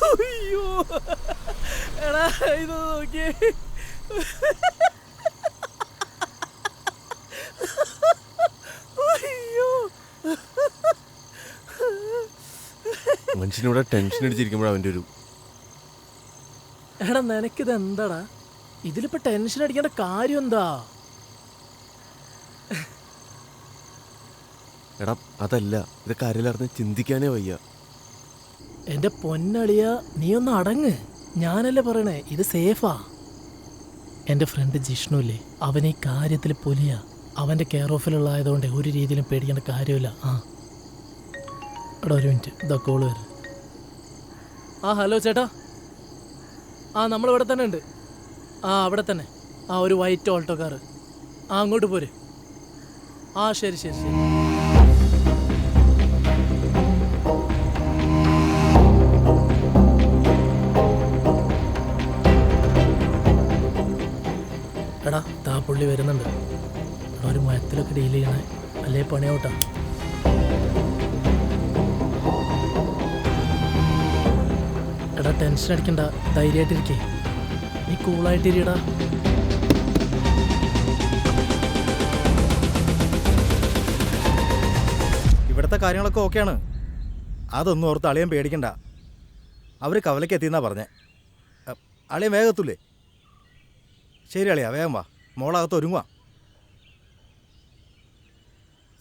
അയ്യോ എടാ ഇത് നോക്കിയേ. അയ്യോ മനുഷ്യനിവിടെ ടെൻഷൻ അടിച്ചിരിക്കുമ്പോൾ അവൻ്റെ ഒരു എടാ നിനക്കിത് എന്താടാ? ഇതിലിപ്പോ ടെൻഷൻ അടിക്കേണ്ട കാര്യം എന്താ? എടാ അതല്ല, ഇതൊക്കെ ആരെല്ലാം ചിന്തിക്കാനേ വയ്യ. എന്റെ പൊന്നളിയ, നീ ഒന്ന് അടങ്ങ്. ഞാനല്ലേ പറയണേ, ഇത് സേഫാ. എൻ്റെ ഫ്രണ്ട് ജിഷ്ണുല്ലേ, അവൻ ഈ കാര്യത്തിൽ പൊലിയ. അവൻ്റെ കെയർ ഓഫിലുള്ളതായതുകൊണ്ട് ഒരു രീതിയിലും പേടിക്കേണ്ട കാര്യമില്ല. എടാ ഒരു മിനിറ്റ്, ഇതാ കോള് വരും. ഹലോ ചേട്ടാ. നമ്മളിവിടെ തന്നെ ഉണ്ട്. അവിടെ തന്നെ. ഒരു വൈറ്റ് ഓൾട്ടോ കാറ്. അങ്ങോട്ട് പോര്. ശരി ശരി ശരി. എടാ പുള്ളി വരുന്നുണ്ട്. ഒരു മയത്തിലൊക്കെ ഡീൽ ചെയ്യണേ, അല്ലേ പണിയാവട്ടാ. എടാ ടെൻഷൻ അടിക്കണ്ട, ധൈര്യമായിട്ടിരിക്കേ. നീ കൂളായിട്ടിരിക്കടാ. ഇവിടുത്തെ കാര്യങ്ങളൊക്കെ ഓക്കെയാണ്. അതൊന്നും ഓർത്ത് അളിയൻ പേടിക്കണ്ട. അവർ കവലയ്ക്ക് എത്തിയെന്നാ പറഞ്ഞേ. അളിയൻ വേഗത്തൂലേ? ശരി അളിയാ, വേഗം വാ. മോളകത്ത് ഒരുങ്ങുവാ.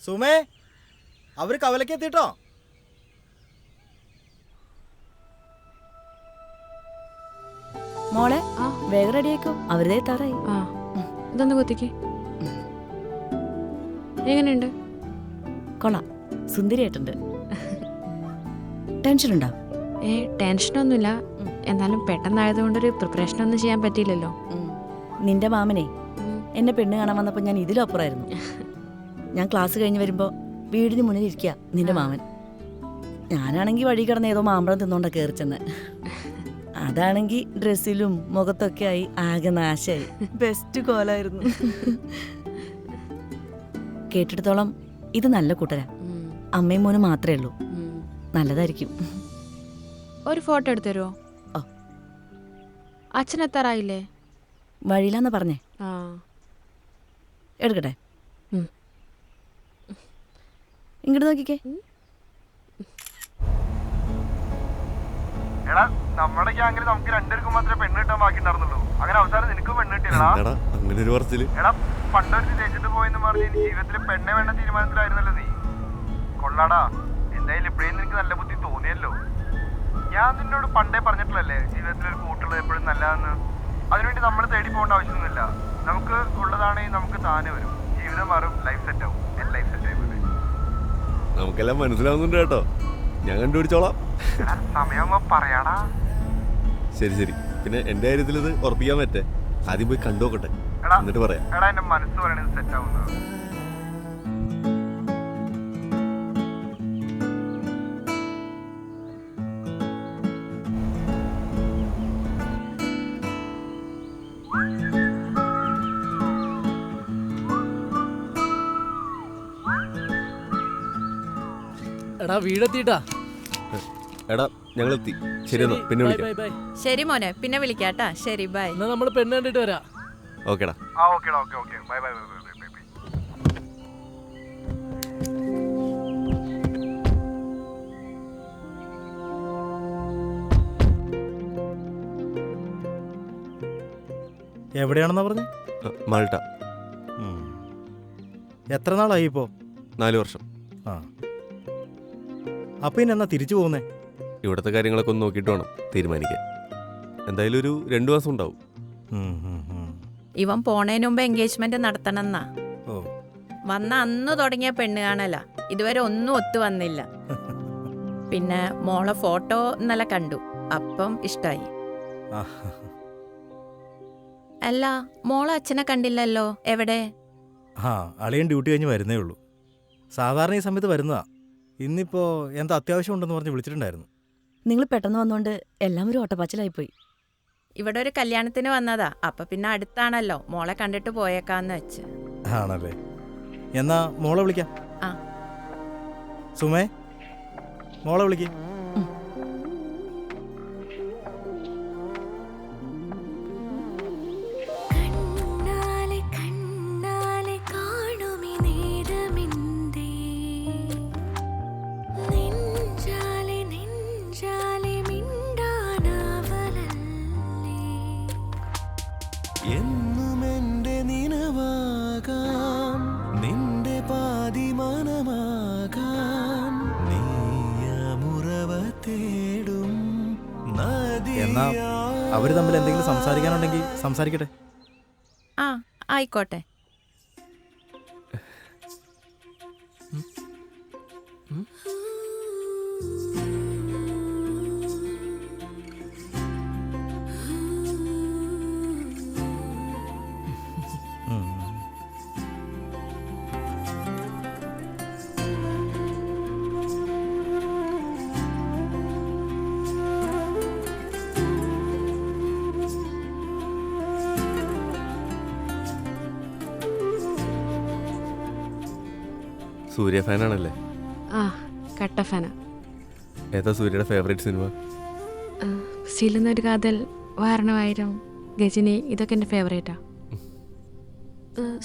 സുമേ, അവർ കവലയ്ക്ക് എത്തിട്ടോ. മോളെ വേഗം റെഡിയാക്കോ, അവരുടെ എത്താറായി. ഇതൊന്ന് കുത്തിക്ക്. എങ്ങനെയുണ്ട്? കൊള്ളാം, സുന്ദരിയായിട്ടുണ്ട്. ടെൻഷൻ ഉണ്ടോ? ടെൻഷനൊന്നുമില്ല. എന്നാലും പെട്ടെന്നായതുകൊണ്ടൊരു പ്രിപ്പറേഷൻ ഒന്നും ചെയ്യാൻ പറ്റിയില്ലല്ലോ. നിന്റെ മാമനെ എന്നെ പെണ്ണ് കാണാൻ വന്നപ്പോൾ ഞാൻ ഇതിലും അപ്പുറമായിരുന്നു. ഞാൻ ക്ലാസ് കഴിഞ്ഞ് വരുമ്പോൾ വീടിന് മുന്നിൽ ഇരിക്കുക നിന്റെ മാമൻ. ഞാനാണെങ്കിൽ വഴി കിടന്ന് ഏതോ മാമ്പഴം തിന്നോണ്ടാ കയറി ചെന്ന്. അതാണെങ്കിൽ ഡ്രസ്സിലും മുഖത്തൊക്കെ ആയി ആകെ നാശമായി. ബെസ്റ്റ് കോലായിരുന്നു. കേട്ടിടത്തോളം ഇത് നല്ല കൂട്ടരാ. അമ്മയും മോനും മാത്രമേ ഉള്ളൂ. നല്ലതായിരിക്കും. ഒരു ഫോട്ടോ എടുത്തു തരുമോ? അച്ഛനെത്താറായില്ലേ? വഴിയിലാന്ന് പറഞ്ഞേ. എടുക്കട്ടെ? ഇങ്ങോട്ട് നോക്കിക്കേ. എടാ നമ്മുടെ ഗ്യാങ്ങിൽ നമുക്ക് രണ്ടുപേർക്കും മാത്രമേ പെണ്ണ് കിട്ടാൻ ബാക്കി ഉണ്ടായിരുന്നുള്ളൂ. അങ്ങനെ അവസാനം നിനക്കും പെണ്ണ് കിട്ടിയടാ. അങ്ങനെ ഒരു പറച്ചില്. എടാ പണ്ടൊരു തേച്ചിട്ട് പോയെന്ന് പറഞ്ഞ് ജീവിതത്തിൽ പെണ്ണെ വേണ്ട തീരുമാനത്തിലായിരുന്നല്ലോ നീ. കൊള്ളാടാ, എന്തായാലും ഇപ്പോഴേ നിനക്ക് നല്ല ബുദ്ധി തോന്നിയല്ലോ. ഞാൻ നിന്നോട് പണ്ടേ പറഞ്ഞിട്ടില്ലല്ലേ ജീവിതത്തിൽ ഒരു കൂട്ടുള്ളത് എപ്പോഴും നല്ലതെന്ന്. അതിനുവേണ്ടി നമ്മൾ തേടി പോകേണ്ട ആവശ്യമൊന്നുമില്ല. നമുക്ക് ഉള്ളതാണെങ്കിൽ നമുക്ക് താനെ വരും. ജീവിതം മാറും, ലൈഫ് സെറ്റ് ആവും. ലൈഫ് സെറ്റ് ആയി നമുക്കെല്ലാം മനസ്സിലാവുന്നുണ്ട് കേട്ടോ. ഞാൻ കണ്ടുപിടിച്ചോളാം. സമയമാകുമ്പോ പറയാടാ. ശരി ശരി. പിന്നെ എന്റെ കാര്യത്തിൽ ഇത് ഉറപ്പിക്കാൻ പറ്റേ? ആദ്യം പോയി കണ്ടു നോക്കട്ടെ, എന്നിട്ട് പറയാം. എടാ എന്റെ മനസ്സ് പറയണത് സെറ്റ് ആവുന്നത്. എടാ വീടെത്തിട്ടാ. എടാ ഞങ്ങളെത്തി. ശരി എന്നാ പിന്നെ വിളിക്കാം. ശരി മോനെ, പിന്നെ വിളിക്കാട്ടാ. ശരി ബൈ. എന്നാ നമ്മൾ പെണ്ണ് കണ്ടിട്ട് വരാം. ഓക്കേടാ. ഓക്കേടാ, okay okay. Bye bye bye bye bye bye. എവിടെയാണെന്നാ പറഞ്ഞേ? മാൾട്ട. എത്ര നാളായി ഇപ്പോ? 4 വർഷം. അപ്പൊ ഇനി എന്നാ തിരിച്ചു പോകുന്നേ? ഇവിടുത്തെ കാര്യങ്ങളൊക്കെ ഒന്ന് നോക്കിയിട്ട് വേണം തീരുമാനിക്കാൻ. എന്തായാലും ഒരു 2 മാസം ഉണ്ടാവും. ഇവൻ പോണേന് മുമ്പ് എൻഗേജ്മെന്റ് നടത്തണമെന്നാ. ഓ, വന്ന അന്ന് തുടങ്ങിയ പെണ്ണ് കാണല. ഇതുവരെ ഒന്നും ഒത്തു വന്നില്ല. പിന്നെ മോളെ ഫോട്ടോ ഇന്നലെ കണ്ടു, അപ്പം ഇഷ്ടായി. അല്ല, മോളെ അച്ഛനെ കണ്ടില്ലല്ലോ, എവിടെ? അളിയൻ ഡ്യൂട്ടി കഴിഞ്ഞ് വരുന്നേ ഉള്ളൂ. സാധാരണ ഈ സമയത്ത് വരുന്നതാ. ഇന്നിപ്പോ എന്താ അത്യാവശ്യം ഉണ്ടെന്ന് പറഞ്ഞ് വിളിച്ചിട്ടുണ്ടായിരുന്നു. നിങ്ങൾ പെട്ടെന്ന് വന്നോണ്ട് എല്ലാവരും ഓട്ടപ്പാച്ചിലായിപ്പോയി. ഇവിടെ ഒരു കല്യാണത്തിന് വന്നതാ. അപ്പൊ പിന്നെ അടുത്താണല്ലോ, മോളെ കണ്ടിട്ട് പോയേക്കാന്ന് വെച്ച്. ആണല്ലേ? എന്നാ മോളെ വിളിക്കാം. സുമേ, മോളെ വിളിക്കേ. എന്നാ അവർ തമ്മിൽ എന്തെങ്കിലും സംസാരിക്കാനുണ്ടെങ്കിൽ സംസാരിക്കട്ടെ. ആ ആയിക്കോട്ടെ. സൂര്യ ഫാനാണല്ലേ? ആ കട്ട ഫാന. ഏതാ സൂര്യയുടെ ഫേവറേറ്റ് സിനിമ? സിലുന്നൊരു കാതൽ, വാരണമായിരം, ഗജനി, ഇതൊക്കെ എൻ്റെ ഫേവറേറ്റാ.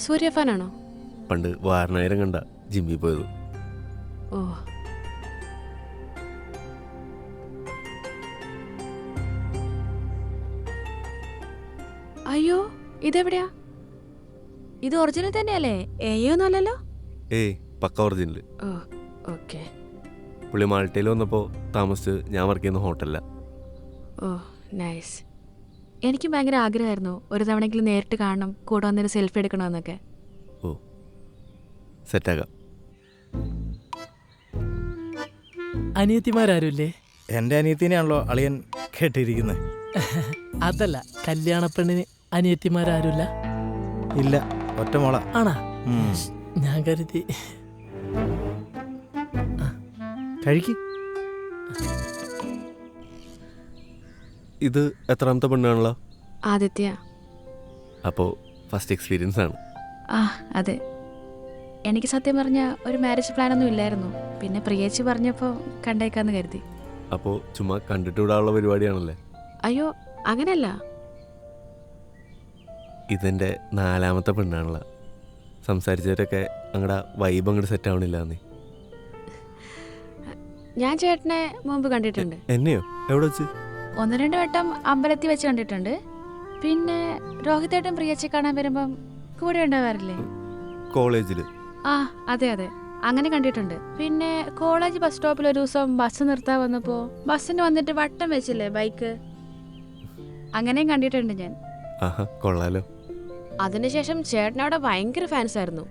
സൂര്യ ഫാനാണോ? പണ്ട് വാരണായിരം കണ്ട ജിമ്മിൽ പോയത്. ഓ അയ്യോ, ഇതെവിടെയാ? ഇത് ഒറിജിനൽ തന്നെയല്ലേ? ഒന്നും അല്ലല്ലോ? ഏയ് പക്ക ഒറിജിനൽ. ഓ ഓക്കെ. പുള്ളി മാൾട്ടയിൽ വന്നപ്പോൾ താമസിച്ച് ഞാൻ വർക്ക് ചെയ്യുന്ന ഹോട്ടലില്ല. ഓ നൈസ്. എനിക്കും ഭയങ്കര ആഗ്രഹമായിരുന്നു ഒരു തവണയെങ്കിലും നേരിട്ട് കാണണം, കൂടെ വന്നൊരു സെൽഫി എടുക്കണമെന്നൊക്കെ. ഓ സെറ്റാക്കാം. അനിയത്തിമാരാരുമില്ലേ? എൻ്റെ അനിയത്തിനെയാണല്ലോ അളിയൻ കേട്ടിരിക്കുന്നത്. അതല്ല, കല്യാണപ്പെണ്ണിന് അനിയത്തിമാരാരുമില്ല? ഇല്ല, ഒറ്റ മോള. ആണാ? ഞാൻ കരുതി. കഴിക്ക്. ഇത് എത്രാമത്തെ പെണ്ണാണല്ലോ? ആദിത്യ. അപ്പോൾ ഫസ്റ്റ് എക്സ്പീരിയൻസ് ആണ്. ആ അതെ. എനിക്ക് സത്യം പറഞ്ഞ ഒരു മാരേജ് പ്ലാനൊന്നും ഇല്ലായിരുന്നു. പിന്നെ പ്രിയേച്ചി പറഞ്ഞപ്പോൾ കണ്ടേക്കാന്ന് കരുതി. അപ്പോൾ ചുമ്മാ കണ്ടിട്ട് വിടാനുള്ള പരിപാടിയാണല്ലേ? അയ്യോ അങ്ങനെയല്ല. ഇതെൻ്റെ 4ാമത്തെ പെണ്ണാണല്ലോ. സംസാരിച്ചവരൊക്കെ അങ്ങടെ വൈബ് അങ്ങോട്ട് സെറ്റ് ആവണില്ല. നീ ഞാൻ ചേട്ടനെ മുമ്പ് കണ്ടിട്ടുണ്ട്. എന്നെയോ? എവിടെ വെച്ച്? 1-2 വട്ടം അമ്പലത്തിൽ വെച്ച് കണ്ടിട്ടുണ്ട്. പിന്നെ രോഹിതേട്ടൻ പ്രിയച്ചി കാണാൻ വരുമ്പം കൂടെ ഉണ്ടാവാറില്ലേ? കോളേജിൽ. ആ അതെ അതെ, അങ്ങനെ കണ്ടിട്ടുണ്ട്. പിന്നെ കോളേജ് ബസ് സ്റ്റോപ്പിൽ ഒരു ദിവസം ബസ് നിർത്താൻ വന്നപ്പോൾ ബസ്സിന് വന്നിട്ട് വട്ടം വെച്ചില്ലേ ബൈക്ക്, അങ്ങനെയും കണ്ടിട്ടുണ്ട് ഞാൻ. ആഹാ കൊള്ളാലോ. അതിനുശേഷം ചേട്ടനോട് ഭയങ്കര ഫാൻസ് ആയിരുന്നു.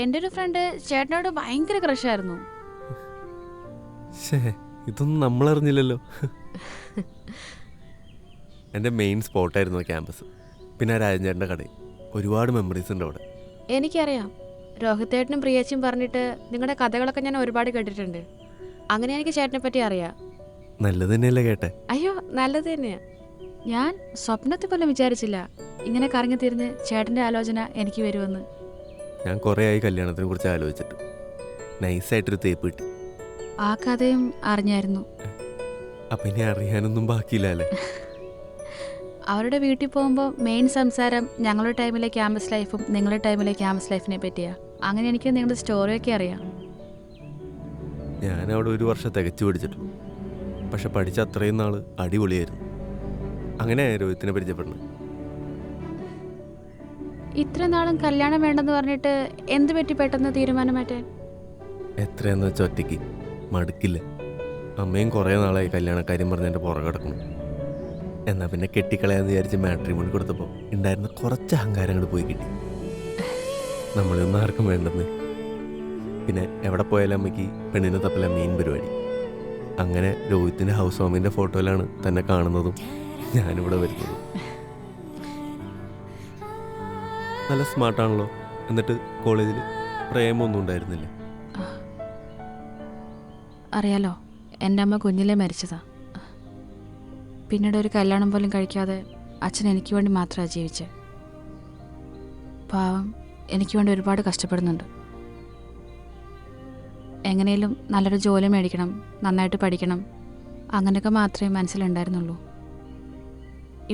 എൻ്റെ ഒരു ഫ്രണ്ട് ചേട്ടനോട് ഭയങ്കര ക്രഷായിരുന്നു. ഇതൊന്നും നമ്മളറിഞ്ഞില്ലല്ലോ. എൻ്റെ മെയിൻ സ്പോട്ടായിരുന്നു ക്യാമ്പസ്. പിന്നെ രാജൻചേട്ടൻ്റെ കടയിൽ. ഒരുപാട് മെമ്മറീസ് ഉണ്ട് അവിടെ. എനിക്കറിയാം, രോഹിതേട്ടനും പ്രിയച്ചിയും പറഞ്ഞിട്ട് നിങ്ങളുടെ കഥകളൊക്കെ ഞാൻ ഒരുപാട് കേട്ടിട്ടുണ്ട്. അങ്ങനെ എനിക്ക് ചേട്ടനെ പറ്റി അറിയാം. നല്ലത് തന്നെയല്ലേ കേട്ടെ? അയ്യോ നല്ലത് തന്നെയാ. ഞാൻ സ്വപ്നത്തിൽ പോലും വിചാരിച്ചില്ല ഇങ്ങനെ കറങ്ങി തിരിഞ്ഞ് ചേട്ടൻ്റെ ആലോചന എനിക്ക് വരുമെന്ന്. ഞാൻ കുറേ ആയി കല്യാണത്തിനെ കുറിച്ച് ആലോചിച്ചിട്ട്. നൈസായിട്ടൊരു തേപ്പ് കിട്ടി. ആ കഥയും അറിഞ്ഞായിരുന്നു. അപ്പം ഇനി അറിയാനൊന്നും ബാക്കിയില്ല അല്ലേ? അവരുടെ വീട്ടിൽ പോകുമ്പോൾ മെയിൻ സംസാരം ഞങ്ങളുടെ ടൈമിലെ ക്യാമ്പസ് ലൈഫും നിങ്ങളുടെ ടൈമിലെ ക്യാമ്പസ് ലൈഫിനെ പറ്റിയാ. അങ്ങനെ എനിക്ക് നിങ്ങളുടെ സ്റ്റോറിയൊക്കെ അറിയാം. ഞാൻ അവിടെ 1 വർഷം തികച്ചു പഠിച്ചിട്ടുള്ളൂ. പക്ഷെ പഠിച്ച അത്രയും നാൾ അടിപൊളിയായിരുന്നു. അങ്ങനെ രോഹിത്തിനെ പരിചയപ്പെടുന്നത്. ഇത്ര നാളും കല്യാണം വേണ്ടെന്ന് പറഞ്ഞിട്ട് എന്ത് പറ്റി പെട്ടെന്ന് തീരുമാനം മാറ്റാൻ? എത്രയെന്ന് വെച്ചാൽ ഒറ്റയ്ക്ക് മടുക്കില്ല. അമ്മയും കുറേ നാളായി കല്യാണക്കാര്യം പറഞ്ഞ് എൻ്റെ പുറകെ കിടക്കണം. എന്നാൽ പിന്നെ കെട്ടിക്കളയാന്ന് വിചാരിച്ച് മാട്രിമോണി കൊടുത്തപ്പോൾ ഉണ്ടായിരുന്ന കുറച്ച് അഹങ്കാരങ്ങൾ പോയി കിട്ടി. നമ്മളൊന്നും ആർക്കും വേണ്ടെന്ന്. പിന്നെ എവിടെ പോയാലും അമ്മയ്ക്ക് പെണ്ണിനെ തപ്പല മെയിൻ പരിപാടി. അങ്ങനെ രോഹിത്തിൻ്റെ ഹൗസ് വാമിൻ്റെ ഫോട്ടോയിലാണ് തന്നെ കാണുന്നതും ഞാനിവിടെ വരുന്നതും. നല്ല സ്മാർട്ടാണല്ലോ. എന്നിട്ട് കോളേജിൽ പ്രേമൊന്നും ഉണ്ടായിരുന്നില്ല. അറിയാലോ, എൻ്റെ അമ്മ കുഞ്ഞിലേ മരിച്ചതാ. പിന്നീട് ഒരു കല്യാണം പോലും കഴിക്കാതെ അച്ഛൻ എനിക്ക് വേണ്ടി മാത്രമാണ് ജീവിച്ചത്. പാവം എനിക്ക് വേണ്ടി ഒരുപാട് കഷ്ടപ്പെടുന്നുണ്ട്. എങ്ങനെയും നല്ലൊരു ജോലി മേടിക്കണം, നന്നായിട്ട് പഠിക്കണം, അങ്ങനെയൊക്കെ മാത്രമേ മനസ്സിലുണ്ടായിരുന്നുള്ളൂ.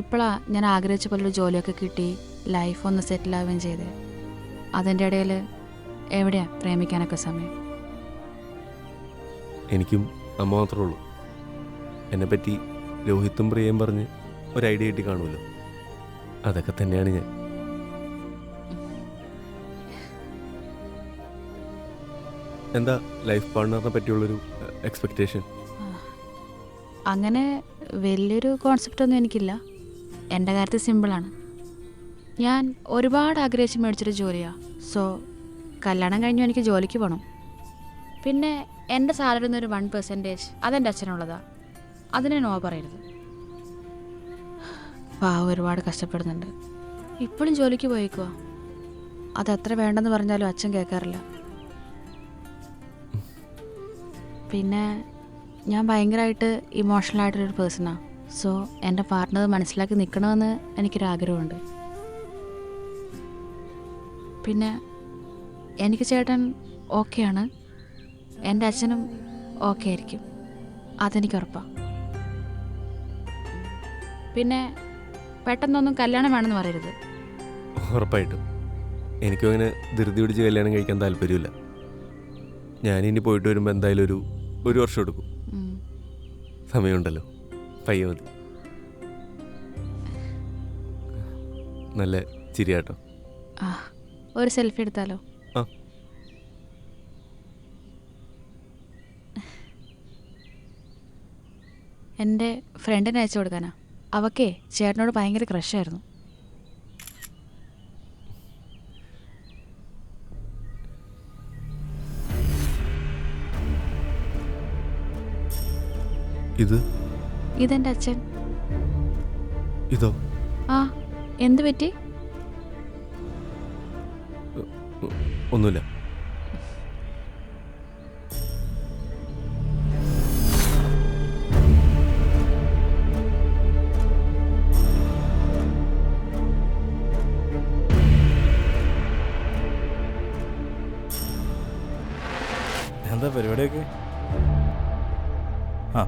ഇപ്പോഴാണ് ഞാൻ ആഗ്രഹിച്ച പോലൊരു ജോലിയൊക്കെ കിട്ടി ലൈഫ് ഒന്ന് സെറ്റിലാവുകയും ചെയ്തേ. അതിൻ്റെ ഇടയിൽ എവിടെയാ പ്രേമിക്കാനൊക്കെ സമയം? എനിക്കും അമ്മ മാത്രമേ ഉള്ളൂ. എന്നെപ്പറ്റി രോഹിത്തും പ്രിയയും പറഞ്ഞ് ഒരു ഐഡിയ കിട്ടി കാണുമല്ലോ. അതൊക്കെ തന്നെയാണ് ഞാൻ. എന്താ ലൈഫ് പാർട്ട്ണറിനെ പറ്റിയുള്ളൊരു എക്സ്പെക്റ്റേഷൻ? അങ്ങനെ വലിയൊരു കോൺസെപ്റ്റൊന്നും എനിക്കില്ല. എൻ്റെ കാര്യത്തിൽ സിമ്പിളാണ്. ഞാൻ ഒരുപാട് ആഗ്രഹിച്ച് മേടിച്ചൊരു ജോലിയാണ്. സോ കല്യാണം കഴിഞ്ഞു എനിക്ക് ജോലിക്ക് പോകണം. പിന്നെ എൻ്റെ സാലറിയിൽ നിന്നൊരു 1% അതെൻ്റെ അച്ഛനുള്ളതാണ്. അതിനെ നോ പറയരുത്. പാവം ഒരുപാട് കഷ്ടപ്പെടുന്നുണ്ട്. ഇപ്പോഴും ജോലിക്ക് പോയിക്കുവാ. അതത്ര വേണ്ടെന്ന് പറഞ്ഞാലും അച്ഛൻ കേൾക്കാറില്ല. പിന്നെ ഞാൻ ഭയങ്കരമായിട്ട് ഇമോഷണലായിട്ടൊരു പേഴ്സണാണ്. സോ എൻ്റെ പാർട്ട്ണർ മനസ്സിലാക്കി നിൽക്കണമെന്ന് എനിക്കൊരാഗ്രഹമുണ്ട്. പിന്നെ എനിക്ക് ചേട്ടൻ ഓക്കെയാണ്, എൻ്റെ അച്ഛനും ഓക്കെ ആയിരിക്കും, അതെനിക്ക് ഉറപ്പാണ്. പിന്നെ പെട്ടെന്നൊന്നും കല്യാണം വേണമെന്ന് പറയരുത്. ഉറപ്പായിട്ടും. എനിക്കും അങ്ങനെ ധൃതി പിടിച്ച് കല്യാണം കഴിക്കാൻ താല്പര്യമില്ല. ഞാനിനി പോയിട്ട് വരുമ്പോൾ എന്തായാലും ഒരു വർഷം എടുക്കും. സമയമുണ്ടല്ലോ, പയ്യെ മതി. നല്ല ചിരിയാട്ടോ. ആ, ഒരു സെൽഫി എടുത്താലോ? ആ. എൻ്റെ ഫ്രണ്ടിനെ അയച്ചു കൊടുക്കാനാ. അവക്കേ ചേട്ടനോട് ഭയങ്കര ക്രഷായിരുന്നു. ഇതെൻ്റെ അച്ഛൻ. ഇതോ? ആ, എന്ത് പറ്റി? ഒന്നുമില്ല. എന്താ പരിപാടിയൊക്കെ? ആ,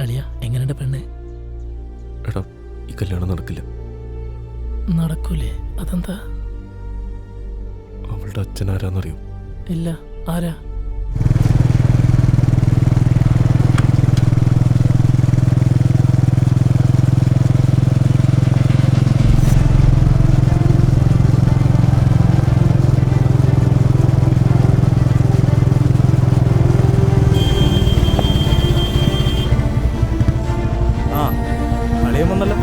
അളിയ എങ്ങനെയുണ്ട് പെണ്ണ്? എടാ, ഈ കല്യാണം നടക്കില്ല. നടക്കൂലേ? അതെന്താ? അവളുടെ അച്ഛൻ ആരാന്നറിയോ? ഇല്ല, ആരാ? ആ, അളിയൻ വന്നല്ലോ.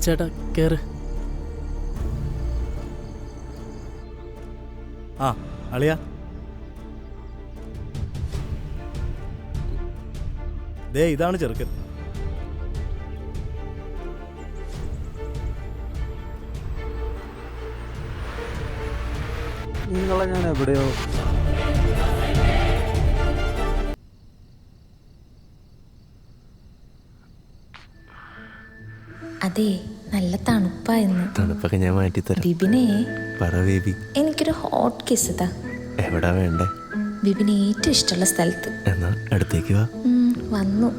ചേട്ടാ കേറ്. ആ, അളിയ ദേ ഇതാണ് ചെറുക്കൻ. നിങ്ങളെ ഞാൻ എവിടെയോ അതെ, നല്ല തണുപ്പായിരുന്നു. തണുപ്പൊക്കെ ഞാൻ മാറ്റിത്തരാം. ബിബിനെ, പറ ബേബി. എനിക്കൊരു ഹോട്ട് കിസ് താ. എവിടാ വേണ്ടേ? ബിബിന് ഏറ്റവും ഇഷ്ടമുള്ള സ്ഥലത്ത്. എന്നാ അടുത്തേക്ക് വാ. വന്നു.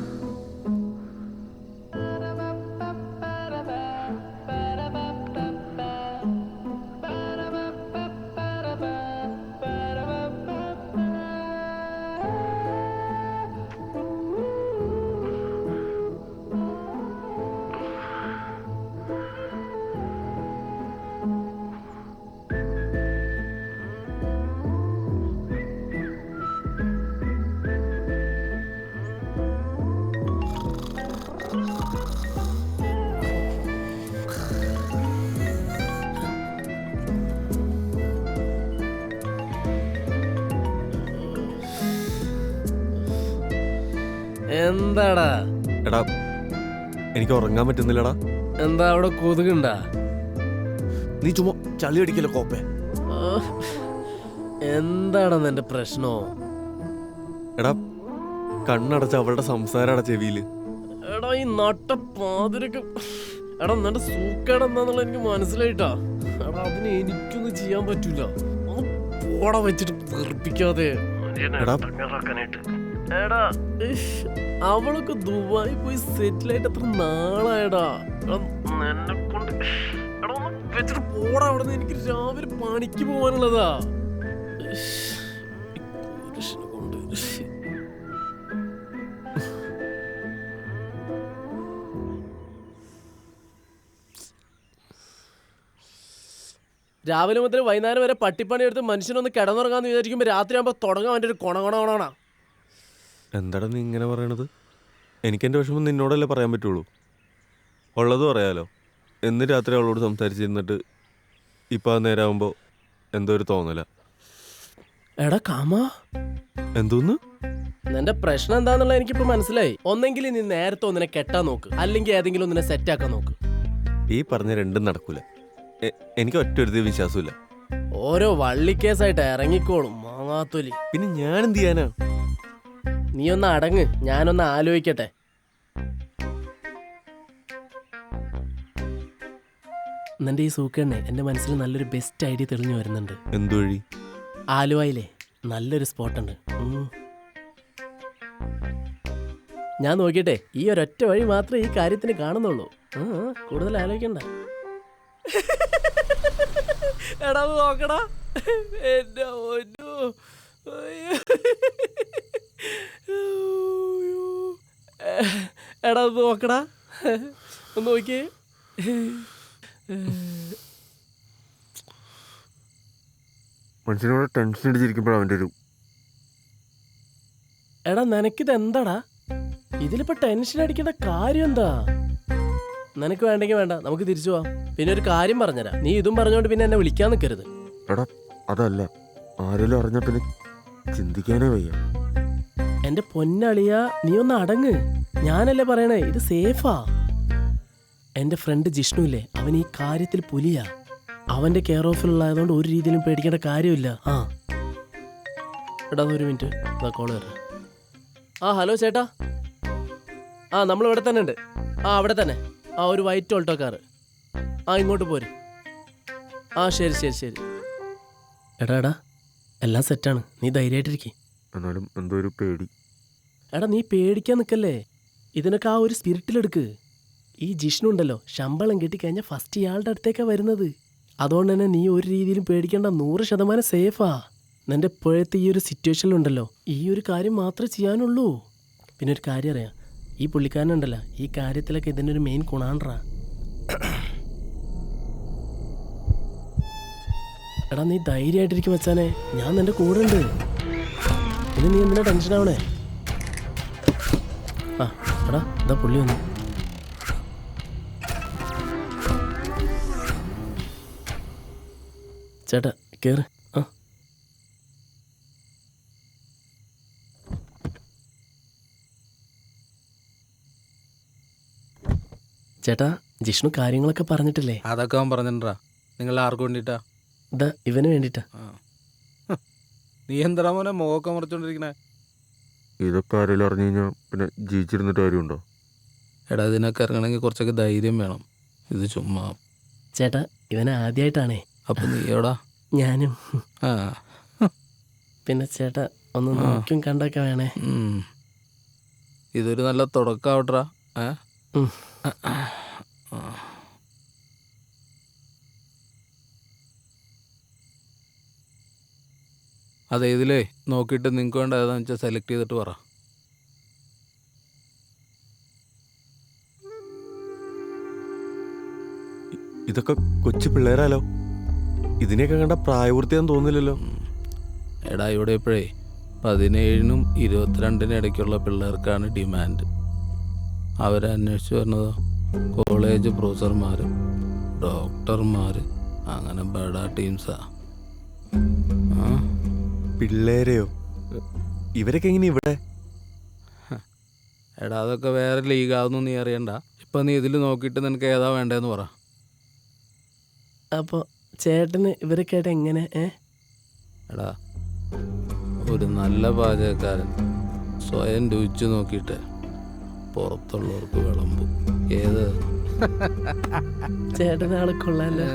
എന്താടാ എടാ എനിക്ക് ഉറങ്ങാൻ പറ്റുന്നില്ലടാ. എന്താ അവിടെ കൊതുകുണ്ടാ? നീ ചുമ്മാ ചളി അടിക്കല്ലോ കോപ്പേ. എന്താടാ നിന്റെ പ്രശ്നോ? എടാ കണ്ണടച്ച അവളുടെ സംസാരടാ ചെവിയില്. എടാ ഈ നട്ട പാതിരക്ക് എടാ നിന്റെ സൂക്കേട് എന്താന്നുള്ള എനിക്ക് മനസ്സിലായിട്ടാ. എടാ അതിന് എനിക്കൊന്നും ചെയ്യാൻ പറ്റൂല. ഒന്ന് പോട വെച്ചിട്ട് വെറുപ്പിക്കാതെ. എടാ എടാ അവളൊക്കെ ദുബായി പോയി സെറ്റിലായിട്ട് എത്ര നാളായടാ. എന്നെ കൊണ്ട് എടാ ഒന്ന് വെച്ചിട്ട് പോടാ അവിടെ നിന്ന്. എനിക്ക് രാവിലെ പണിക്ക് പോവാനുള്ളതാ. കൊണ്ട് രാവിലെ മുതൽ വൈകുന്നേരം വരെ പട്ടിപ്പണി എടുത്ത് മനുഷ്യനൊന്ന് കിടന്നുറങ്ങാന്ന് വിചാരിക്കുമ്പോൾ രാത്രിയാകുമ്പോൾ തുടങ്ങാൻ അവൻ്റെ ഒരു കൊണ. എന്താടാ നീ ഇങ്ങനെ പറയണത്? എനിക്കെൻ്റെ വിഷമം നിന്നോടല്ലേ പറയാൻ പറ്റുള്ളൂ. ഉള്ളത് പറയാലോ. എന്ന് രാത്രി അവളോട് സംസാരിച്ചിരുന്നിട്ട് ഇപ്പം ആ നേരമാകുമ്പോൾ എന്തോ ഒരു തോന്നല. എടാ കാമ, എന്തോന്ന്? നിന്റെ പ്രശ്നം എന്താന്നുള്ളത് എനിക്കിപ്പോൾ മനസ്സിലായി. ഒന്നെങ്കിൽ നീ നേരത്തെ ഒന്നിനെ കെട്ടാൻ നോക്ക്, അല്ലെങ്കിൽ ഏതെങ്കിലും ഒന്നിനെ സെറ്റാക്കാൻ നോക്ക്. ഈ പറഞ്ഞ രണ്ടും നടക്കൂല. എനിക്ക് ഒറ്റ ഒരു വിശ്വാസമില്ല. ഓരോ വള്ളിക്കേസായിട്ട് ഇറങ്ങിക്കോളും മാങ്ങാത്തൊലി. പിന്നെ ഞാൻ എന്ത് ചെയ്യാനാ? നീ ഒന്ന് അടങ്ങ്, ഞാനൊന്ന് ആലോചിക്കട്ടെ. നിന്റെ ഈ സൂക്കണ്ണെ എൻ്റെ മനസ്സിൽ നല്ലൊരു ബെസ്റ്റ് ഐഡിയ തെളിഞ്ഞു വരുന്നുണ്ട്. എന്തു വഴി? ആലുവയിലെ നല്ലൊരു സ്പോട്ടുണ്ട്. ഞാൻ നോക്കിട്ടെ, ഈ ഒരൊറ്റ വഴി മാത്രമേ ഈ കാര്യത്തിന് കാണുന്നുള്ളൂ. കൂടുതൽ ആലോചിക്കണ്ട. എടാ നോക്കടാ, എന്റെ ഒന്നു എടാ നോക്കടാ, ഒന്ന് നോക്കിയേ. മനുഷ്യനോട് ടെൻഷൻ അടിച്ചിരിക്കുമ്പോഴാണ് അവൻ്റെ ഒരു എടാ നിനക്കിത് എന്താടാ? ഇതിലിപ്പോ ടെൻഷൻ അടിക്കേണ്ട കാര്യം എന്താ? നിനക്ക് വേണ്ടെങ്കിൽ വേണ്ട, നമുക്ക് തിരിച്ചു പോവാം. പിന്നെ ഒരു കാര്യം പറഞ്ഞുതരാം, നീ ഇതും പറഞ്ഞോണ്ട് പിന്നെ എന്നെ വിളിക്കാൻ നിൽക്കരുത്. എടാ അതല്ല, ആരെങ്കിലും അറിഞ്ഞ പിന്നെ ചിന്തിക്കാനേ വയ്യ. എന്റെ പൊന്നളിയ, നീ ഒന്ന് അടങ്ങ്. ഞാനല്ലേ പറയണേ, ഇത് സേഫാ. എന്റെ ഫ്രണ്ട് ജിഷ്ണു ഇല്ലേ, അവൻ ഈ കാര്യത്തിൽ പുലിയാ. അവന്റെ കെയർ ഓഫിലുള്ളതുകൊണ്ട് ഒരു രീതിയിലും പേടിക്കേണ്ട കാര്യമില്ല. എടാ ഒരു മിനിറ്റ്, കോള് വരാം. ഹലോ ചേട്ടാ. നമ്മൾ ഇവിടെ തന്നെ ഉണ്ട്. അവിടെ തന്നെ. ഒരു വൈറ്റ് ഓൾട്ടോ കാറ്. ഇങ്ങോട്ട് പോര്. ശരി ശരി ശരി. എടാ എല്ലാം സെറ്റാണ്, നീ ധൈര്യമായിട്ടിരിക്കേ. എന്നാലും എന്തോ ഒരു പേടി. എടാ നീ പേടിക്കാൻ നിൽക്കല്ലേ, ഇതിനൊക്കെ ഒരു സ്പിരിറ്റിലെടുക്ക്. ഈ ജിഷ്ണു ഉണ്ടല്ലോ, ശമ്പളം കിട്ടിക്കഴിഞ്ഞാൽ ഫസ്റ്റ് ഇയാളുടെ അടുത്തേക്കാണ് വരുന്നത്. അതുകൊണ്ട് തന്നെ നീ ഒരു രീതിയിലും പേടിക്കേണ്ട, 100% സേഫാ. നിന്റെ ഇപ്പോഴത്തെ ഈ ഒരു സിറ്റുവേഷനിലുണ്ടല്ലോ, ഈ ഒരു കാര്യം മാത്രമേ ചെയ്യാനുള്ളൂ. പിന്നെ ഒരു കാര്യം അറിയാം, ഈ പുള്ളിക്കാരനുണ്ടല്ലോ, ഈ കാര്യത്തിലൊക്കെ ഇതിൻ്റെ ഒരു മെയിൻ ഗുണാണ്ട്രാ. എടാ നീ ധൈര്യമായിട്ടിരിക്കും വെച്ചാനേ, ഞാൻ നിന്റെ കൂടെ ഉണ്ട്. ഇനി നീ എന്തിനാ ടെൻഷൻ ആവണേ? എടാ എന്താ പുള്ളി വന്നു. ചേട്ടാ കേറ്. ചേട്ടാ ജിഷ്ണു കാര്യങ്ങളൊക്കെ പറഞ്ഞിട്ടില്ലേ? അതൊക്കെ അവൻ പറഞ്ഞിട്ടാ. നിങ്ങൾ ആർക്ക് വേണ്ടിട്ടാ? ഇവന് വേണ്ടിട്ടാ. നീ എന്താ മോനെ മുഖമൊക്കെ മറിച്ചോണ്ടിരിക്കണേ? ഇതൊക്കെ ആരെങ്കിലും അറിഞ്ഞു കഴിഞ്ഞാൽ പിന്നെ ജീവിച്ചിരുന്നിട്ട് കാര്യമുണ്ടോ? എടാ ഇതിനൊക്കെ ഇറങ്ങണമെങ്കിൽ കുറച്ചൊക്കെ ധൈര്യം വേണം. ഇത് ചുമ്മാ. ചേട്ടാ ഇവനെ ആദ്യമായിട്ടാണേ. അപ്പൊ നീ എവിടാ? ഞാനും. പിന്നെ ചേട്ടാ ഒന്ന് നോക്കും കണ്ടൊക്കെ വേണേ. ഇതൊരു നല്ല തുടക്കാവട്ടാ. അതെ, ഇതിലേ നോക്കിയിട്ട് നിങ്ങൾക്ക് വേണ്ട ഏതാണെന്ന് വെച്ചാൽ സെലക്ട് ചെയ്തിട്ട് പറ. ഇതൊക്കെ കൊച്ചു പിള്ളേരാലോ, ഇതിനെയൊക്കെ കണ്ട പ്രായപൂർത്തിയാന്ന് തോന്നില്ലല്ലോ. എടാ ഇവിടെ ഇപ്പോഴേ 17-നും 22-നും ഇടയ്ക്കുള്ള പിള്ളേർക്കാണ് ഡിമാൻഡ്. അവരെ അന്വേഷിച്ച് വരുന്നതോ കോളേജ് പ്രൊഫസർമാർ, ഡോക്ടർമാർ, അങ്ങനെ ബഡാ ടീംസാ. പിള്ളേരെയോ? ഇവരൊക്കെ എങ്ങനെ ഇവിടെ? എടാ അതൊക്കെ വേറെ ലീഗാവുന്നു നീ അറിയണ്ട. ഇപ്പം നീ ഇതിൽ നോക്കിയിട്ട് നിനക്ക് ഏതാ വേണ്ടതെന്ന് പറ. അപ്പോൾ ചേട്ടന് ഇവരൊക്കെ ആയിട്ട് എങ്ങനെ എടാ ഒരു നല്ല പാചകക്കാരൻ സ്വയം രുചിച്ച് നോക്കിയിട്ട് പുറത്തുള്ളവർക്ക് വിളമ്പും. ഏത് ചേട്ടനാളെ കൊള്ളാലോ.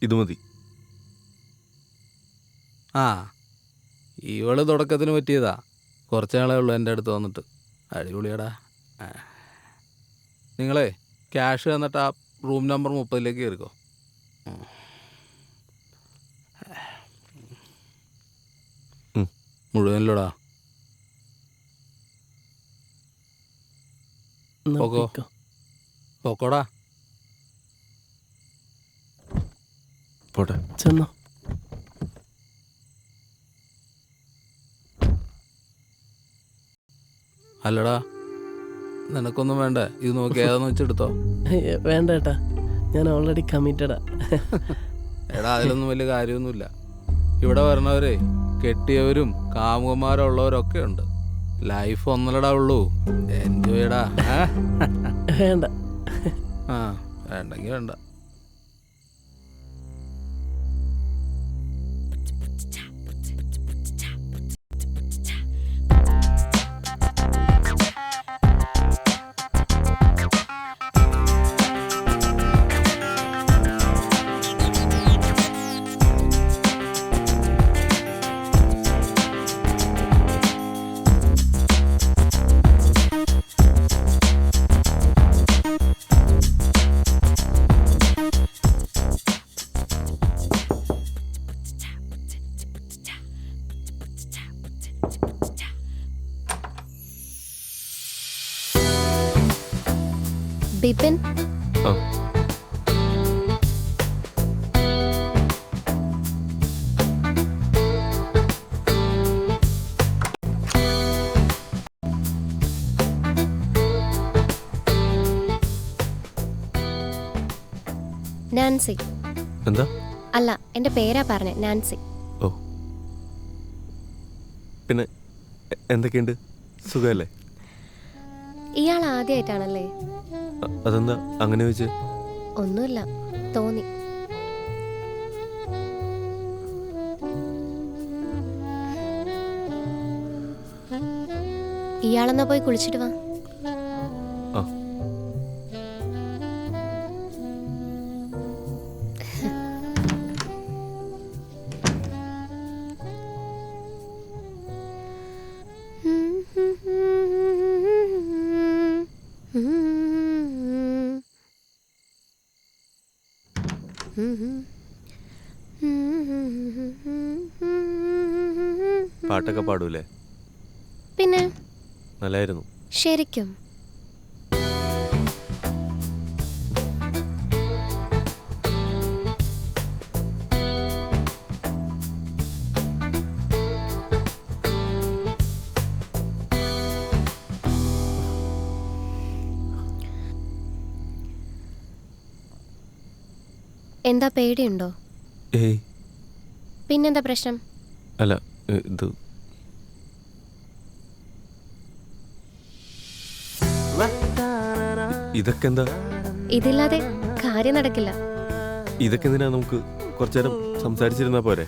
ഇത് മതി. ആ ഇവള് തുടക്കത്തിന് പറ്റിയതാ. കുറച്ച് നാളേ ഉള്ളൂ എൻ്റെ അടുത്ത് വന്നിട്ട്. അടിപൊളിയാടാ. നിങ്ങളെ ക്യാഷ് തന്നിട്ട് ആ റൂം നമ്പർ 30 കയറിക്കോ. മുഴുവനിലൂടാ. എന്നാ പോക്കോ. പോയിക്കോ. പോക്കോടാ. പോട്ടെ. ചെന്നോ. അല്ലടാ നിനക്കൊന്നും വേണ്ട. ഇത് നോക്കി ഏതാന്ന് വെച്ചെടുത്തോ. വേണ്ട ഏട്ടാ, ഞാൻ ഓൾറെഡി കമ്മിറ്റഡാ. എടാ അതിലൊന്നും വലിയ കാര്യമൊന്നുമില്ല. ഇവിടെ വരണവരെ കെട്ടിയവരും കാമുകന്മാരുള്ളവരൊക്കെ ഉണ്ട്. ലൈഫ് ഒന്നല്ലടാ ഉള്ളൂ. എൻജോയ്ടാ. വേണ്ട. ആ വേണ്ടെങ്കിൽ വേണ്ട. ബിപിൻ, ആ നാൻസി. എന്താ? അല്ല, എന്റെ പേരാ പറഞ്ഞ നാൻസി. ഓ പിന്നെ എന്തൊക്കെയുണ്ട്? സുഖമല്ലേ? ഇയാൾ ആദ്യമായിട്ടാണല്ലേ? അതെന്താ അങ്ങനെ ചോദിച്ചേ? ഒന്നുമില്ല, തോന്നി. ഇയാളെന്നാ പോയി കുളിച്ചിട്ട് വാ. ആ പാട്ടൊക്കെ പാടൂലേ? പിന്നെ നല്ലായിരുന്നു. ശരിക്കും എന്താ പേടിയുണ്ടോ? ഏയ് പിന്നെന്താ പ്രശ്നം? അല്ല ഇത് ഇതൊക്കെ എന്താ? ഇതില്ലാതെ കാര്യം നടക്കില്ല. ഇതൊക്കെ എന്തിനാ? നമുക്ക് കുറച്ചു നേരം സംസാരിച്ചിരുന്നാ പോരെ?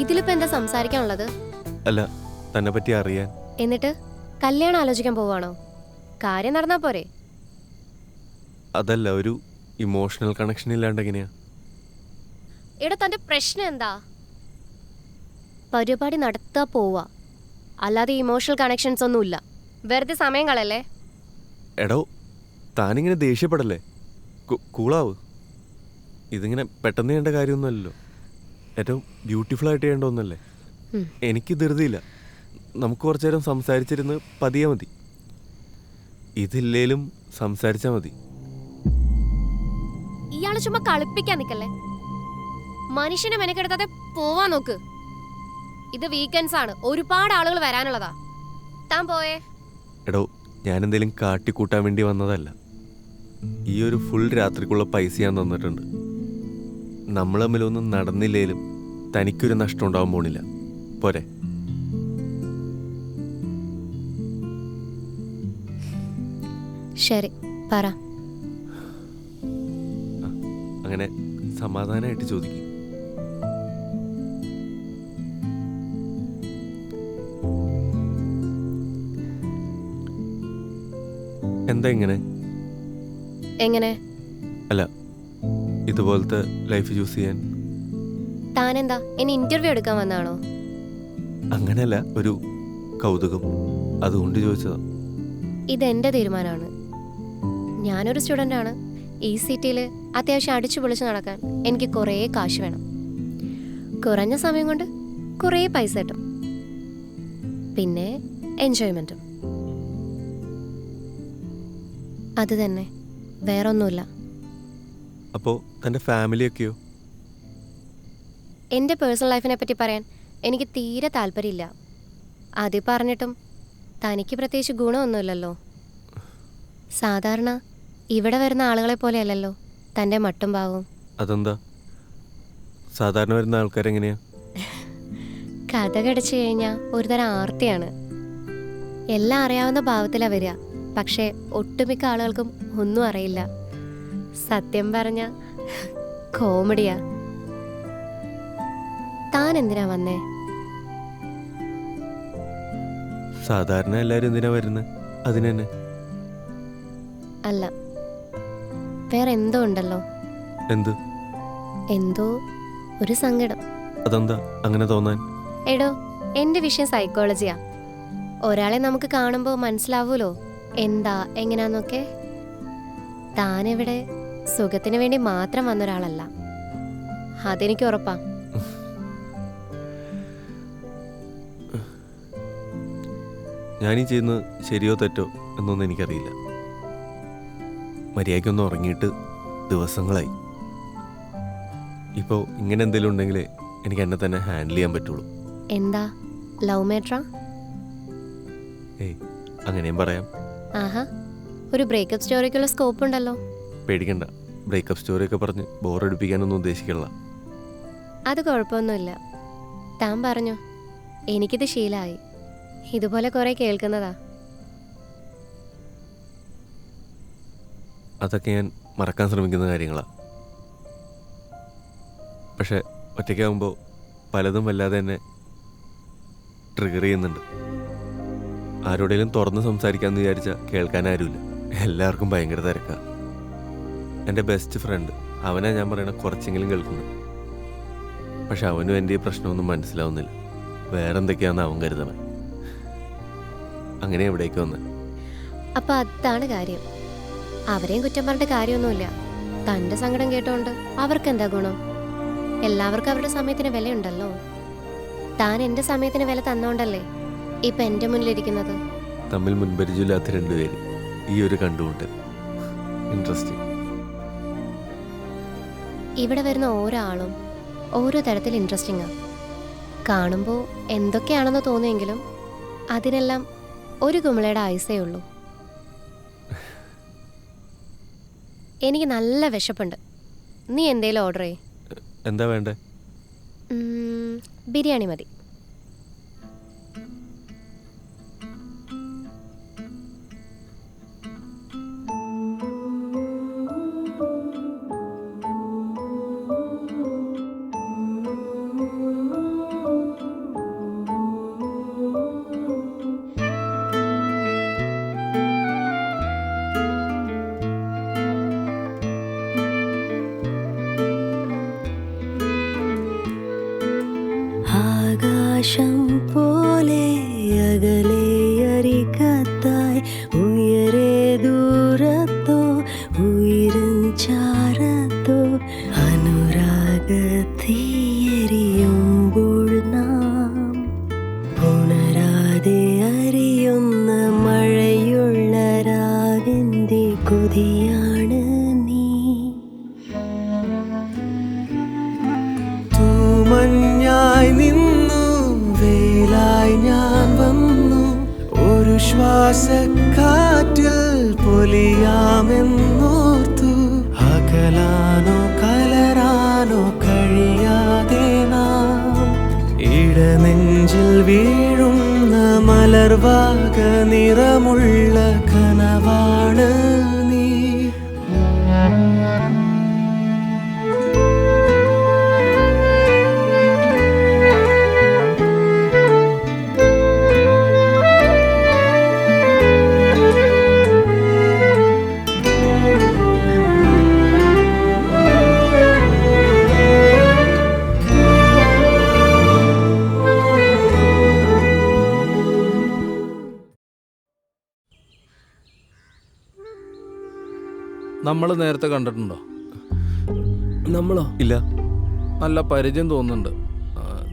ഇതിലിപ്പോ എന്താ സംസാരിക്കാനുള്ളത്? അല്ല തന്നെ പറ്റി അറിയാൻ. എന്നിട്ട് കല്യാണം ആലോചിക്കാൻ പോവാണോ? കാര്യം നടന്നാ പോരെ? അതല്ല, ഒരു ഇമോഷണൽ കണക്ഷൻ ഇല്ലാണ്ട് എങ്ങനെയാ? എടാ, തന്റെ പ്രശ്നം എന്താ? പരിപാടി നടത്താ പോവാ, അല്ലാതെ ഇമോഷണൽ കണക്ഷൻസ് ഒന്നുമില്ല. വെറുതെ സമയം കളയല്ലേ. എടോ താനിങ്ങനെ ദേഷ്യപ്പെടല്ലേ, കൂളാവ്. ഇതിങ്ങനെ പെട്ടെന്ന് ചെയ്യേണ്ട കാര്യമൊന്നുമല്ലല്ലോ. ഏറ്റവും ബ്യൂട്ടിഫുൾ ആയിട്ട് ചെയ്യേണ്ട ഒന്നല്ലേ. എനിക്ക് ധൃതിയില്ല. നമുക്ക് കുറച്ചു നേരം സംസാരിച്ചിരുന്ന് പതിയെ മതി. ഇതില്ലേലും സംസാരിച്ചാൽ മതി. ഇയാള് ചുമ്മാ കളിപ്പിക്കാൻ നിക്കല്ലേ. മനുഷ്യനെ മെനക്കെടുത്താതെ പോവാൻ നോക്ക്. ഇത് വീക്കെൻഡ്സ് ആണ്, ഒരുപാട് ആളുകൾ വരാനുള്ളതാ. താൻ പോയേ. എടോ ഞാനെന്തേലും കാട്ടിക്കൂട്ടാൻ വേണ്ടി വന്നതല്ല. ഈ ഒരു ഫുൾ രാത്രിക്കുള്ള പൈസ ഞാൻ തന്നിട്ടുണ്ട്. നമ്മൾ തമ്മിലൊന്നും നടന്നില്ലേലും തനിക്കൊരു നഷ്ടം ഉണ്ടാവാൻ പോണില്ല. പോരെ? ശരി പറ. അങ്ങനെ സമാധാനമായിട്ട് ചോദിക്കും. എന്താ ഇങ്ങനെ? എങ്ങനെ? അല്ല, ഇതുപോലത്തെ ലൈഫ് ചൂസ് ചെയ്യാൻ. താനെന്താ എന്നെ ഇന്റർവ്യൂ എടുക്കാൻ വന്നാണോ? അങ്ങനെയല്ല, ഒരു കൗതുകം, അതുകൊണ്ട് ചോദിച്ചതാ. ഇതെന്റെ തീരുമാനമാണ്. ഞാനൊരു സ്റ്റുഡൻ്റാണ്. ഈ സിറ്റിയിൽ അത്യാവശ്യം അടിച്ചു പൊളിച്ച് നടക്കാൻ എനിക്ക് കുറേ കാശ് വേണം. കുറഞ്ഞ സമയം കൊണ്ട് കുറേ പൈസ കിട്ടും, പിന്നെ എൻജോയ്മെൻറ്റും. അത് തന്നെ, വേറൊന്നുമില്ല. അപ്പോൾ തൻ്റെ ഫാമിലിയൊക്കെയോ? എൻ്റെ പേഴ്സണൽ ലൈഫിനെ പറ്റി പറയാൻ എനിക്ക് തീരെ താല്പര്യമില്ല. അത് പറഞ്ഞിട്ടും തനിക്ക് പ്രത്യേകിച്ച് ഗുണമൊന്നുമില്ലല്ലോ. സാധാരണ ഇവിടെ വരുന്ന ആളുകളെ പോലെയല്ലല്ലോ തൻ്റെ മട്ടും ഭാവവും. അതെന്താ? സാധാരണ വരുന്ന ആൾക്കാരെങ്ങനെയാ? കഥ കടിച്ചു കഴിഞ്ഞാൽ ഒരുതരം ആർത്തിയാണ്. എല്ലാം അറിയാവുന്ന ഭാവത്തിലാണ് വരിക. പക്ഷേ ഒട്ടുമിക്ക ആളുകൾക്കും ഒന്നും അറിയില്ല. സത്യം പറഞ്ഞ കോമഡിയാ. താൻ എന്തിനാ വന്നേ? സാധാരണ എല്ലാവരും എന്തിനാ വരുന്നത്? അതിന് തന്നെ. അല്ല, വേറെ എന്തോ ഉണ്ടല്ലോ. എന്ത്? എന്തോ ഒരു സങ്കടം. അതെന്താ അങ്ങനെ തോന്നാൻ? എടോ, എൻ്റെ വിഷയം സൈക്കോളജിയാ. ഒരാളെ നമുക്ക് കാണുമ്പോൾ മനസ്സിലാവൂലോ എന്താ എങ്ങനെയാന്നൊക്കെ. താനിവിടെ സുഖത്തിന് വേണ്ടി മാത്രം വന്നൊരാളല്ല, അതെനിക്ക് ഉറപ്പാ. ഞാനീ ചെയ്യുന്നത് ശരിയോ തെറ്റോ എന്നൊന്നും എനിക്കറിയില്ല. മര്യാദയ്ക്കൊന്നും ഉറങ്ങിയിട്ട് ദിവസങ്ങളായി. ഇപ്പോൾ ഇങ്ങനെ എന്തെങ്കിലും ഉണ്ടെങ്കിലേ എനിക്ക് എന്നെ തന്നെ ഹാൻഡിൽ ചെയ്യാൻ പറ്റുള്ളൂ. എന്താ, ലവ് മാറ്ററാ? ഏയ്, അങ്ങനെയും പറയാം. ആഹാ, ഒരു ബ്രേക്കപ്പ് സ്റ്റോറിക്കുള്ള സ്കോപ്പ് ഉണ്ടല്ലോ. പേടിക്കണ്ട, ബ്രേക്കപ്പ് സ്റ്റോറിയൊക്കെ പറഞ്ഞ് ബോറടിപ്പിക്കാനൊന്നും ഉദ്ദേശിക്കണില്ല. അത് കുഴപ്പമൊന്നുമില്ല. താൻ പറഞ്ഞു, എനിക്കിത് ശീലമായി. ഇതുപോലെ കുറേ കേൾക്കുന്നതാ. അതൊക്കെ ഞാൻ മറക്കാൻ ശ്രമിക്കുന്ന കാര്യങ്ങളാണ്. പക്ഷെ ഒറ്റയ്ക്കാവുമ്പോൾ പലതും വല്ലാതെ തന്നെ ട്രിഗർ ചെയ്യുന്നുണ്ട്. ആരോടെങ്കിലും തുറന്ന് സംസാരിക്കാമെന്ന് വിചാരിച്ചാൽ കേൾക്കാൻ ആരുമില്ല. എല്ലാവർക്കും ഭയങ്കര തിരക്കാണ്. എൻ്റെ ബെസ്റ്റ് ഫ്രണ്ട്, അവനാ ഞാൻ പറയണ കുറച്ചെങ്കിലും കേൾക്കുന്നത്. പക്ഷെ അവനും എൻ്റെ ഈ പ്രശ്നമൊന്നും മനസ്സിലാവുന്നില്ല. വേറെ എന്തൊക്കെയാണെന്ന് അവൻ കരുതണം. അങ്ങനെ എവിടേക്ക് വന്ന്. അപ്പൊ അതാണ് കാര്യം. അവരെയും കുറ്റം പറഞ്ഞിട്ട് കാര്യമൊന്നുമില്ല. തൻ്റെ സങ്കടം കേട്ടോണ്ട് അവർക്കെന്താ ഗുണം? എല്ലാവർക്കും അവരുടെ സമയത്തിന് വിലയുണ്ടല്ലോ. താൻ എൻ്റെ സമയത്തിന് വില തന്നോണ്ടല്ലേ ഇപ്പം എൻ്റെ മുന്നിലിരിക്കുന്നത്. തമ്മിൽ മുൻപരിചയമില്ലാത്ത രണ്ടുപേര്, ഈ ഒരു കണ്ടുമുട്ടൽ ഇൻട്രസ്റ്റിംഗ്. ഇവിടെ വരുന്ന ഓരോ ആളും ഓരോ തരത്തിൽ ഇൻട്രസ്റ്റിംഗാണ്. കാണുമ്പോൾ എന്തൊക്കെയാണെന്ന് തോന്നിയെങ്കിലും അതിനെല്ലാം ഒരു കുമിളയുടെ ആയുസേ ഉള്ളൂ. എനിക്ക് നല്ല വിശപ്പുണ്ട്. നീ എന്തേലും ഓർഡർ ചെയ്യ്. എന്താ വേണ്ടേ? ബിരിയാണി മതി. ആകാശം പോലെ അകലെ അരികത്തായി ഉയരെ ദൂരത്തോ ഉയരും ചാരത്തോ അനുരാഗത്തീയരിയുമ്പോൾ നാം പുണരാതെ അറിയുന്ന മഴയുള്ള രാവിന്റെ കൊതിയാണ് നീ. മഞ്ഞായി നിന്നു വെയിലായി ഞാൻ വന്നു, ഒരു ശ്വാസക്കാറ്റിൽ പൊലിയാമെന്നോർത്തു. അകലാനോ കലരാനോ കഴിയാതെ നാം ഇടനെഞ്ചിൽ വീഴുന്ന മലർവാക നിറമുള്ള കനവാണ് നീ. നമ്മൾ നേരത്തെ കണ്ടിട്ടുണ്ടോ? നമ്മളോ? ഇല്ല. നല്ല പരിചയം തോന്നുന്നുണ്ട്.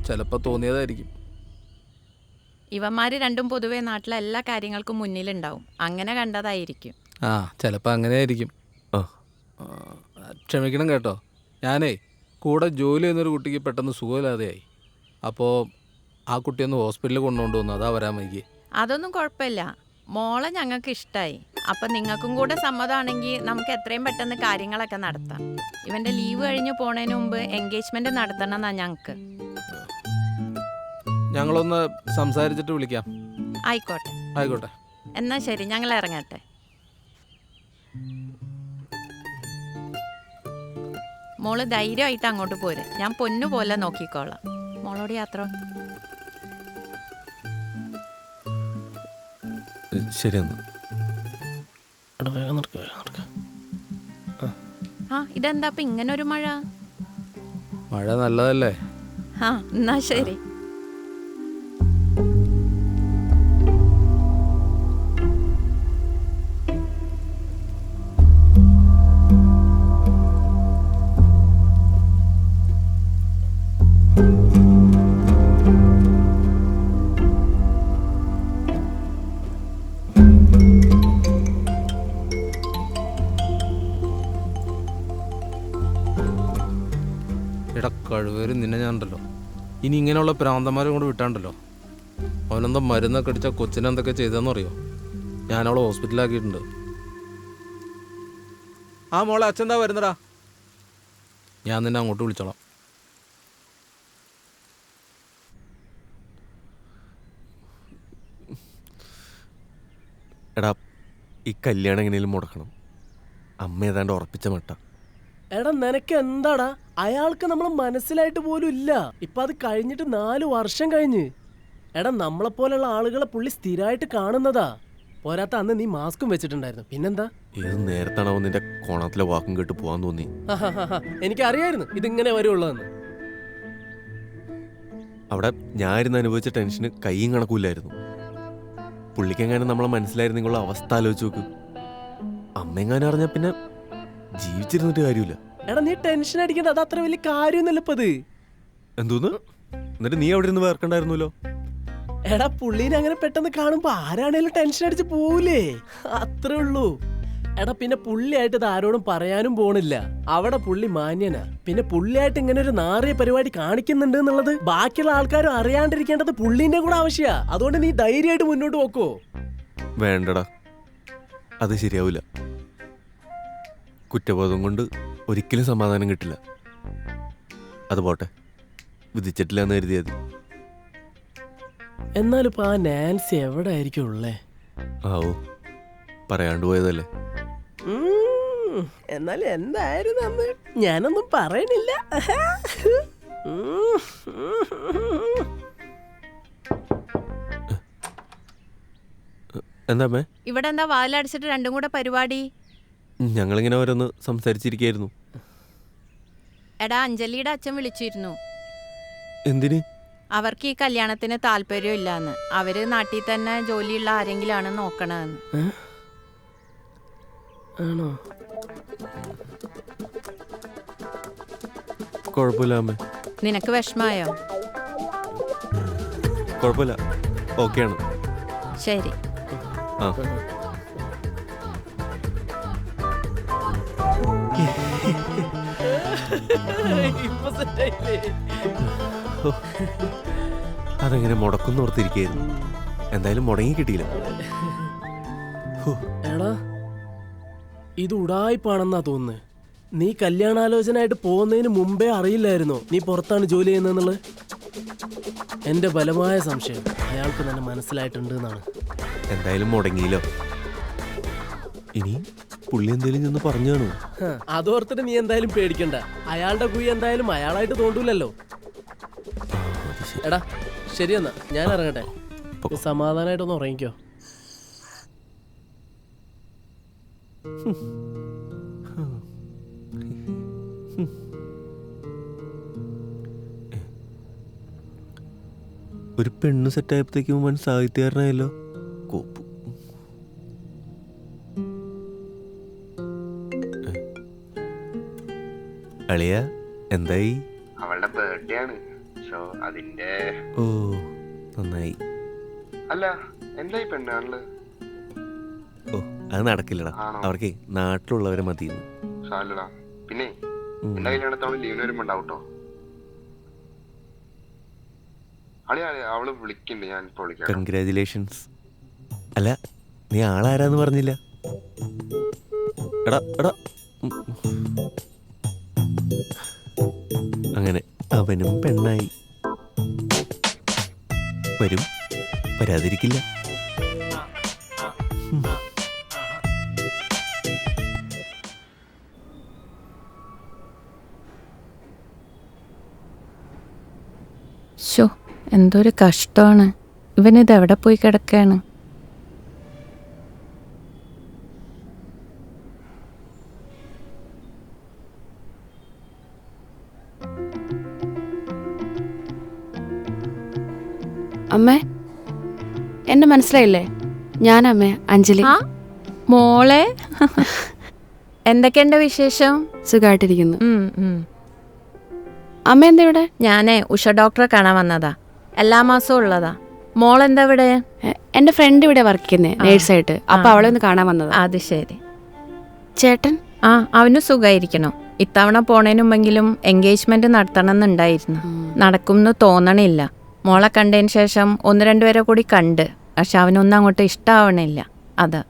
ചിലപ്പോൾ തോന്നിയതായിരിക്കും. ഇവന്മാര് രണ്ടും പൊതുവെ നാട്ടിലെ എല്ലാ കാര്യങ്ങൾക്കും മുന്നിലുണ്ടാവും. അങ്ങനെ കണ്ടതായിരിക്കും. ആ, ചിലപ്പോൾ അങ്ങനെ ആയിരിക്കും. ക്ഷമിക്കണം കേട്ടോ. ഞാനേ കൂടെ ജോലി ചെയ്യുന്നൊരു കുട്ടിക്ക് പെട്ടെന്ന് സുഖമില്ലാതെയായി. അപ്പോൾ ആ കുട്ടിയൊന്ന് ഹോസ്പിറ്റലിൽ കൊണ്ടുകൊണ്ട് വന്നു. അതാ വരാൻ വൈകി. അതൊന്നും കുഴപ്പമില്ല. മോളെ ഞങ്ങൾക്ക് ഇഷ്ടമായി. അപ്പം നിങ്ങൾക്കും കൂടെ സമ്മതമാണെങ്കിൽ നമുക്ക് എത്രയും പെട്ടെന്ന് കാര്യങ്ങളൊക്കെ നടത്താം. ഇവൻ്റെ ലീവ് കഴിഞ്ഞ് പോണതിന് മുമ്പ് എൻഗേജ്മെൻറ്റ് നടത്തണം എന്നാ ഞങ്ങൾക്ക്. ഞങ്ങളൊന്ന് സംസാരിച്ചിട്ട് വിളിക്കാം. ആയിക്കോട്ടെ ആയിക്കോട്ടെ. എന്നാൽ ശരി, ഞങ്ങൾ ഇറങ്ങട്ടെ. മോള് ധൈര്യമായിട്ട് അങ്ങോട്ട് പോര്. ഞാൻ പൊന്നു പോലെ നോക്കിക്കോളാം. മോളോട് യാത്ര. ശരിയെന്നാ. ആ, ഇതെന്താ ഇപ്പം ഇങ്ങനൊരു മഴ? മഴ നല്ലതല്ലേ? ആ, എന്നാ ശരി. കഴിവരും നിന്നെ ഞാനുണ്ടല്ലോ. ഇനി ഇങ്ങനെയുള്ള പ്രാന്തന്മാരെ കൊണ്ട് വിട്ടാണ്ടല്ലോ. അവനെന്താ മരുന്നൊക്കെ അടിച്ചാൽ കൊച്ചിനെന്തൊക്കെ ചെയ്തതെന്നറിയോ? ഞാനവളെ ഹോസ്പിറ്റലാക്കിയിട്ടുണ്ട്. ആ മോളെ, അച്ഛൻ വരുന്നടാ. ഞാൻ നിന്നെ അങ്ങോട്ട് വിളിച്ചോളാം. എടാ, ഈ കല്യാണം എങ്ങനെയും മുടക്കണം. അമ്മ ഏതാണ്ട് ഉറപ്പിച്ച മട്ട. എടാ, നിനക്ക് എന്താടാ? അയാൾക്ക് നമ്മൾ മനസ്സിലായിട്ട് പോലും ഇല്ല. ഇപ്പൊ അത് കഴിഞ്ഞിട്ട് 4 വർഷം കഴിഞ്ഞ്. എടാ, നമ്മളെപ്പോലുള്ള ആളുകളെ പുള്ളി സ്ഥിരമായിട്ട് കാണുന്നതാ. പോരാത്ത അന്ന് നീ മാസ്കും വെച്ചിട്ടുണ്ടായിരുന്നു. പിന്നെന്താ? ഏത് നേരത്താണോ നിന്റെ കോണത്തിലെ വാക്കും കേട്ട് പോവാൻ തോന്നി? എനിക്കറിയായിരുന്നു ഇതിങ്ങനെ വരുള്ളതെന്ന്. അവിടെ ഞാനിരുന്ന് അനുഭവിച്ച ടെൻഷന് കൈയും കണക്കൂല്ലായിരുന്നു. പുള്ളിക്കെങ്ങാനും നമ്മളെ മനസ്സിലായിരുന്നെങ്കിലുള്ള അവസ്ഥ ആലോചിച്ച് നോക്ക്. അമ്മയെങ്ങാനും അറിഞ്ഞാൽ പിന്നെ ജീവിച്ചിരുന്നിട്ട് കാര്യമില്ല. എടാ, നീ ടെൻഷൻ അടിക്കണ്ട. അത് അത്ര വലിയ കാര്യമൊന്നുമില്ല ഇപ്പത്. എന്തോന്ന്? എന്നിട്ട് നീ അവിടെ ഇരുന്ന് വേർക്കണ്ടായിരുന്നല്ലോ. എടാ, പുള്ളീനെ അങ്ങനെ പെട്ടെന്ന് കാണുമ്പോ ആരാണേലും ടെൻഷൻ അടിച്ച് പോവില്ലേ? അത്രേ ഉള്ളൂ. എടാ, പിന്നെ പുള്ളിയായിട്ട് ഇത് ആരോടും പറയാനും പോണില്ല. അവിടെ പുള്ളി മാന്യനാ. പിന്നെ പുള്ളിയായിട്ട് ഇങ്ങനെ ഒരു നാറിയ പരിപാടി കാണിക്കുന്നുണ്ട് എന്നുള്ളത് ബാക്കിയുള്ള ആൾക്കാരും അറിയാണ്ടിരിക്കേണ്ടത് പുള്ളീന്റെ കൂടെ ആവശ്യമാ. അതുകൊണ്ട് നീ ധൈര്യമായിട്ട് മുന്നോട്ട് പോക്കോ. വേണ്ടടാ, അത് ശരിയാവില്ല. കുറ്റബോധം കൊണ്ട് ഒരിക്കലും സമാധാനം കിട്ടില്ല. അത് പോട്ടെ, വിധിച്ചിട്ടില്ല എന്ന് കരുതിയത്. എന്നാലിപ്പോ ആ നാൻസി എവിടെ ആയിരിക്കും ഉള്ളേ? ആവോ, പറയാണ്ട് പോയതല്ലേ. എന്നാലും എന്തായിരുന്നു അന്ന്? ഞാനൊന്നും പറയണില്ല. എന്താ അമ്മേ? ഇവിടെ എന്താ വാലടിച്ചിട്ട് രണ്ടും കൂടെ പരിപാടി? ഞങ്ങളിങ്ങനെ ഓരോന്ന് സംസാരിച്ചിരിക്കായിരുന്നു. എടാ, അഞ്ജലിയുടെ അച്ഛൻ വിളിച്ചിരുന്നു. എന്തിന്? അവർക്ക് ഈ കല്യാണത്തിന് താല്പര്യമില്ലാന്ന്. അവര് നാട്ടിൽ തന്നെ ജോലിയുള്ള ആരെങ്കിലും ആണ് നോക്കണമെന്ന്. ആണോ? കുഴപ്പമില്ല അമ്മേ. നിനക്ക് വിഷമായോ? കുഴപ്പമില്ല, ഓക്കെയാണ്. ശരി. ആ, അതെങ്ങനെ മുടക്കുന്ന ഓർത്തിരിക്കായിരുന്നു. എന്തായാലും മുടങ്ങി കിട്ടിയില്ല. എടാ, ഇത് ഉടായിപ്പാണെന്നാ തോന്നുന്നത്. നീ കല്യാണാലോചനയായിട്ട് പോകുന്നതിന് മുമ്പേ അറിയില്ലായിരുന്നോ നീ പുറത്താണ് ജോലി ചെയ്യുന്നതെന്നുള്ളത്? എൻ്റെ ബലമായ സംശയം അയാൾക്ക് തന്നെ മനസ്സിലായിട്ടുണ്ട് എന്നാണ്. എന്തായാലും മുടങ്ങിയില്ലോ. ഇനി പുള്ളി എന്തേലും ചെന്ന് പറഞ്ഞു കാണുമോ? അതോർത്തിട്ട് നീ എന്തായാലും പേടിക്കണ്ട. അയാളുടെ കുഴി എന്തായാലും അയാളായിട്ട് തോണ്ടൂലല്ലോ. എടാ ശരിയെന്നാ ഞാൻ ഇറങ്ങട്ടെ. സമാധാനമായിട്ടൊന്ന് ഉറങ്ങിക്കോ. ഒരു പെണ്ണ് സെറ്റായപ്പോഴത്തേക്കും വൻ സാഹിത്യകാരനായല്ലോ. കോപ്പു. അളിയ എന്തായി? അവളുടെ ബർത്ത്ഡേ ആണ്. സോ അതിന്റെ ഓ നന്നായി. അല്ല എന്തായി പെണ്ണാണല്ലോ. ഓ അത് നടക്കില്ലടാ. അവർക്ക് നാട്ടിലുള്ളവരെ മതി. സാലടാ. പിന്നെ എന്റെ കല്യാണത്തോളം ലീവിന് വരുമ്പോ ഉണ്ടാവട്ടോ. അവള് വിളിക്കണ്ട്. ഞാൻ ഇപ്പൊ വിളിക്കാം. കൺഗ്രാജുലേഷൻസ്. അല്ല നീ ആളാരാന്ന് പറഞ്ഞില്ല. എടാ എടാ അങ്ങനെ അവനും പെണ്ണായി. വരും, വരാതിരിക്കില്ല. ശോ, എന്തൊരു കഷ്ടമാണ്. ഇവനിത് എവിടെ പോയി കിടക്കാണ്? അമ്മേ, എന്നെ മനസ്സിലായില്ലേ? ഞാനമ്മേ അഞ്ജലി. ആ മോളെ, എന്തൊക്കെയുണ്ട് വിശേഷം? സുഖമായിട്ടിരിക്കുന്നു. അമ്മ എന്താ ഇവിടെ? ഞാനേ ഉഷ ഡോക്ടറെ കാണാൻ വന്നതാ. എല്ലാ മാസവും ഉള്ളതാ. മോളെന്താ ഇവിടെ? എന്റെ ഫ്രണ്ട് ഇവിടെ വർക്ക് ചെയ്യുന്നേ നേഴ്സായിട്ട്. അപ്പൊ അവളെ ഒന്ന് കാണാൻ വന്നതാ. അത് ശരി. ചേട്ടൻ? ആ അവന് സുഖമായിരിക്കണോ. ഇത്തവണ പോണേന് മുമ്പെങ്കിലും എൻഗേജ്മെന്റ് നടത്തണമെന്നുണ്ടായിരുന്നു. നടക്കുമെന്ന് തോന്നണില്ല. മോളെ കണ്ടതിന് ശേഷം 1-2 പേരെ കൂടി കണ്ട്. പക്ഷെ അവനൊന്നും അങ്ങോട്ട് ഇഷ്ടമാവണില്ല. അതാ.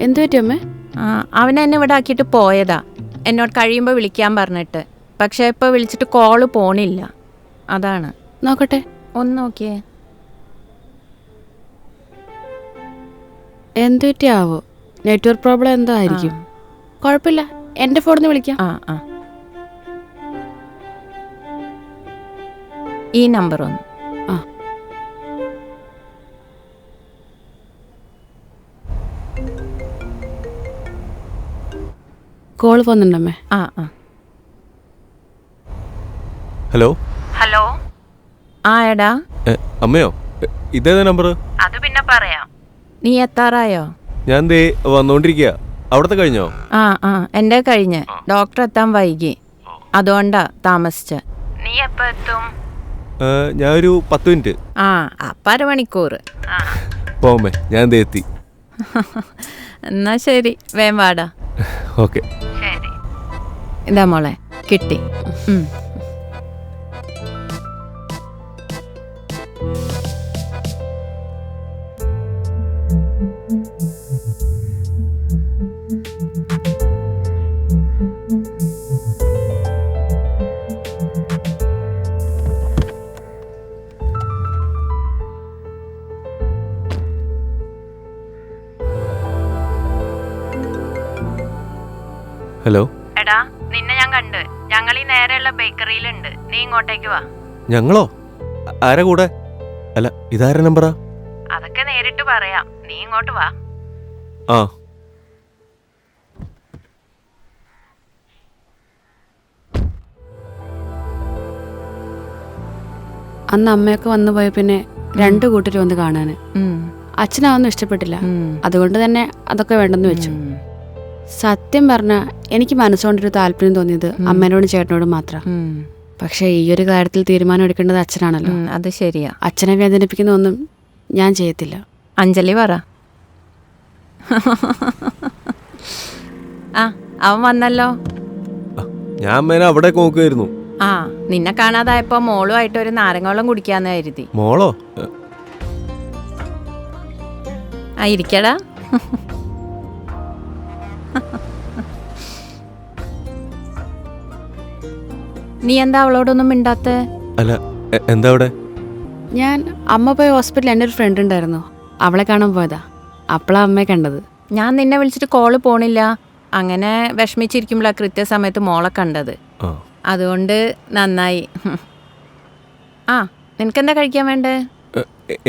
എന്തു പറ്റി അമ്മേ? അവനെന്നെ ഇവിടെ ആക്കിയിട്ട് പോയതാ. എന്നോട് കഴിയുമ്പോൾ വിളിക്കാൻ പറഞ്ഞിട്ട്. പക്ഷെ ഇപ്പോൾ വിളിച്ചിട്ട് കോള് പോണില്ല. അതാണ്. നോക്കട്ടെ, ഒന്ന് നോക്കിയേ. എന്തു പറ്റിയാവോ? നെറ്റ്വർക്ക് പ്രോബ്ലം എന്തോ ആയിരിക്കും. കുഴപ്പമില്ല, എന്റെ ഫോണിൽ നിന്ന് വിളിക്കാം. ഈ നമ്പർ ഒന്ന്. കോള് പോകുന്നുണ്ടമ്മേ. Hello hello. ആ എടാ. അമ്മയോ? ഇതേതാ നമ്പർ? അത് പിന്നെ പറയാം. നീ എത്താറായോ? ഞാൻ ദേ വന്നോണ്ടിരിക്കുക. അവിടത്തെ കഴിഞ്ഞോ? എൻ്റെ കഴിഞ്ഞ്. ഡോക്ടർ എത്താൻ വൈകി, അതുകൊണ്ടാ താമസിച്ച. നീ എപ്പോ എത്തും? ഞാൻ ഒരു 10 മിനിറ്റ്. അപ്പൊ 1 മണിക്കൂർ. പോമേ, ഞാൻ ദേ എത്തി. എന്നാ ശരി, വേം വാടാ. ഓക്കെ ശരി. ഇതാ മോളെ, കിട്ടി. ഹലോ. എടാ, നിന്നെ ഞാൻ കണ്ട്. ഞങ്ങൾ ഈ നേരെയുള്ള ബേക്കറിയിലുണ്ട്. നീ ഇങ്ങോട്ടേക്ക് വാ. ഞങ്ങളോ? ആരാ കൂടെ? അല്ല ഇതാര നമ്പറാ? അതൊക്കെ നേരിട്ട് പറയാം. നീ ഇങ്ങോട്ട് വാ. അന്ന് അമ്മയൊക്കെ വന്നു പോയ പിന്നെ 2 കൂട്ടരും വന്ന് കാണാന്. അച്ഛനാവൊന്നും ഇഷ്ടപ്പെട്ടില്ല. അതുകൊണ്ട് തന്നെ അതൊക്കെ വേണ്ടെന്ന് വെച്ചു. സത്യം പറഞ്ഞാൽ എനിക്ക് മനസ്സുകൊണ്ടൊരു താല്പര്യം തോന്നിയത് അമ്മേനോടും ചേട്ടനോടും മാത്രം. പക്ഷെ ഈ ഒരു കാര്യത്തിൽ തീരുമാനം എടുക്കേണ്ടത് അച്ഛനാണല്ലോ. അത് ശരിയാ. അച്ഛനെ വേദനിപ്പിക്കുന്ന ഒന്നും ഞാൻ ചെയ്യത്തില്ല. അഞ്ജലി പറ. അവൻ വന്നല്ലോ. ഞാൻ അമ്മേനെ അവിടെ നോക്കുമായിരുന്നു. നിന്നെ കാണാതായപ്പോ മോളുമായിട്ട് ഒരു നാരങ്ങവെള്ളം കുടിക്കാന്ന് കരുതി. മോളോ? നീ എന്താ അവളോടൊന്നും മിണ്ടാത്ത? അല്ല എന്താ അവിടെ? ഞാൻ അമ്മ പോയ ഹോസ്പിറ്റലിൽ എൻ്റെ ഒരു ഫ്രണ്ട് ഉണ്ടായിരുന്നു, അവളെ കാണാൻ പോയതാ. അപ്പോഴാണ് അമ്മയെ കണ്ടത്. ഞാൻ നിന്നെ വിളിച്ചിട്ട് കോള് പോണില്ല, അങ്ങനെ വിഷമിച്ചിരിക്കുമ്പോഴാണ് കൃത്യസമയത്ത് മോളെ കണ്ടത്. അതുകൊണ്ട് നന്നായി. ആ നിനക്കെന്താ കഴിക്കാൻ വേണ്ടേ?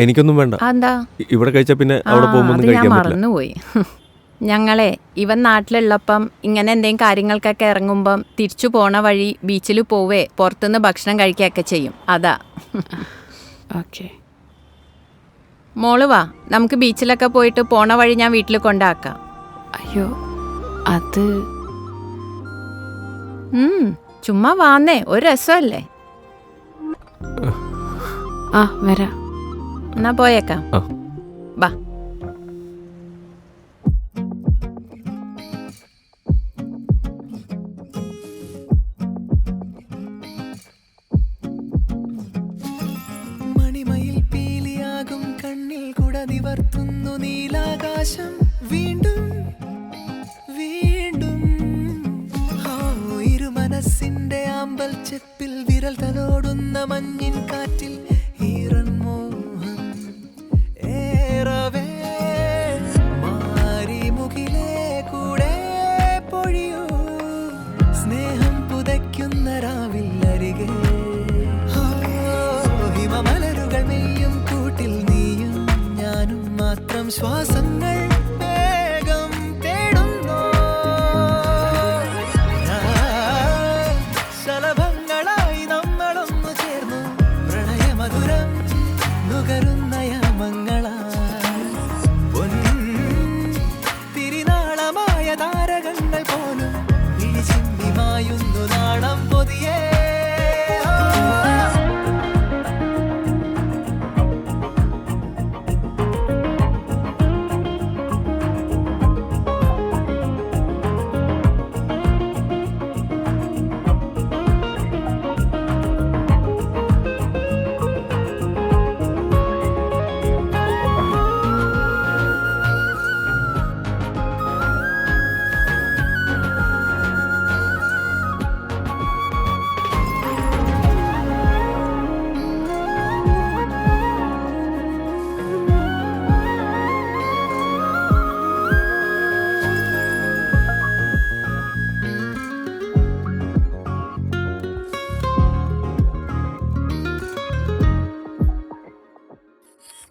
എനിക്കൊന്നും വേണ്ട. എന്താ? ഇവിടെ കഴിച്ചാ പിന്നെ അവിടെ പോകുമ്പോൾ ഞാൻ കഴിക്കാൻ പറ്റില്ല. മറന്നുപോയി. ഞങ്ങളെ ഇവൻ നാട്ടിലുള്ളപ്പം ഇങ്ങനെ എന്തെങ്കിലും കാര്യങ്ങൾക്കൊക്കെ ഇറങ്ങുമ്പം തിരിച്ചു പോണ വഴി ബീച്ചിൽ പോവേ പുറത്തുനിന്ന് ഭക്ഷണം കഴിക്കുകയൊക്കെ ചെയ്യും. അതാ. ഓക്കെ. മോള് വാ, നമുക്ക് ബീച്ചിലൊക്കെ പോയിട്ട് പോണ വഴി ഞാൻ വീട്ടിൽ കൊണ്ടാക്കാം. അയ്യോ അത് ചുമ്മാ വാന്നേ, ഒരു രസമല്ലേ. ആ വരാം. എന്നാ പോയേക്കാം. ബാ. മണിമയിൽ പീലിയാകും കണ്ണിൽ കുട നിവർത്തുന്നു നീലാകാശം വീണ്ടും വീണ്ടും. ഇരു മനസ്സിന്റെ ആമ്പൽ ചെപ്പിൽ വിരൽ തലോടുന്ന മഞ്ഞിൻ കാറ്റിൽ ഈറൻ മോഹം ഏറവേ മാരിമുകിലേ കൂടെ പൊഴിയൂ സ്നേഹം പുതയ്ക്കുന്ന രാവിൽ അരികെ. ഹിമമലരുകൾ മെയ്യും കൂട്ടിൽ നീയും ഞാനും മാത്രം ശ്വാസങ്ങൾ വേഗം തേടുന്നു. ശലഭങ്ങളായി നമ്മളൊന്നു ചേർന്നു പ്രണയമധുരം നുകരുന്ന യാമങ്ങളായി. തിരിനാളമായ താരകങ്ങൾ പോലും ഇഴിച്ചിമ്മിമായുന്നു നാണം പൊതിയേ.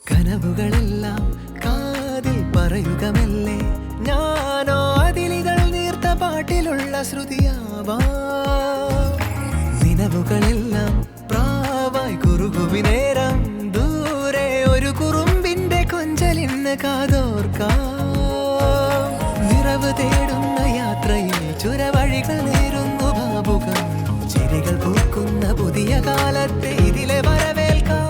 കനവുകളെല്ലാം കാതിൽ പറയുകമല്ലേ ഞാനോ അതിലികൾ നീർത്ത പാട്ടിലുള്ള ശ്രുതിയാവാ. നിലവുകളെല്ലാം പ്രാവായി കുറുകുവിനേരം ദൂരെ ഒരു കുറുമ്പിന്റെ കൊഞ്ചലിന്ന് കാതോർക്കാം. നിറവ് തേടുന്ന യാത്രയിൽ ചുരവഴികൾ നേരുന്നു ഭാവുകം. ചിരികൾ പൂക്കുന്ന പുതിയ കാലത്തെ ഇതിലെ വരവേൽക്കാം.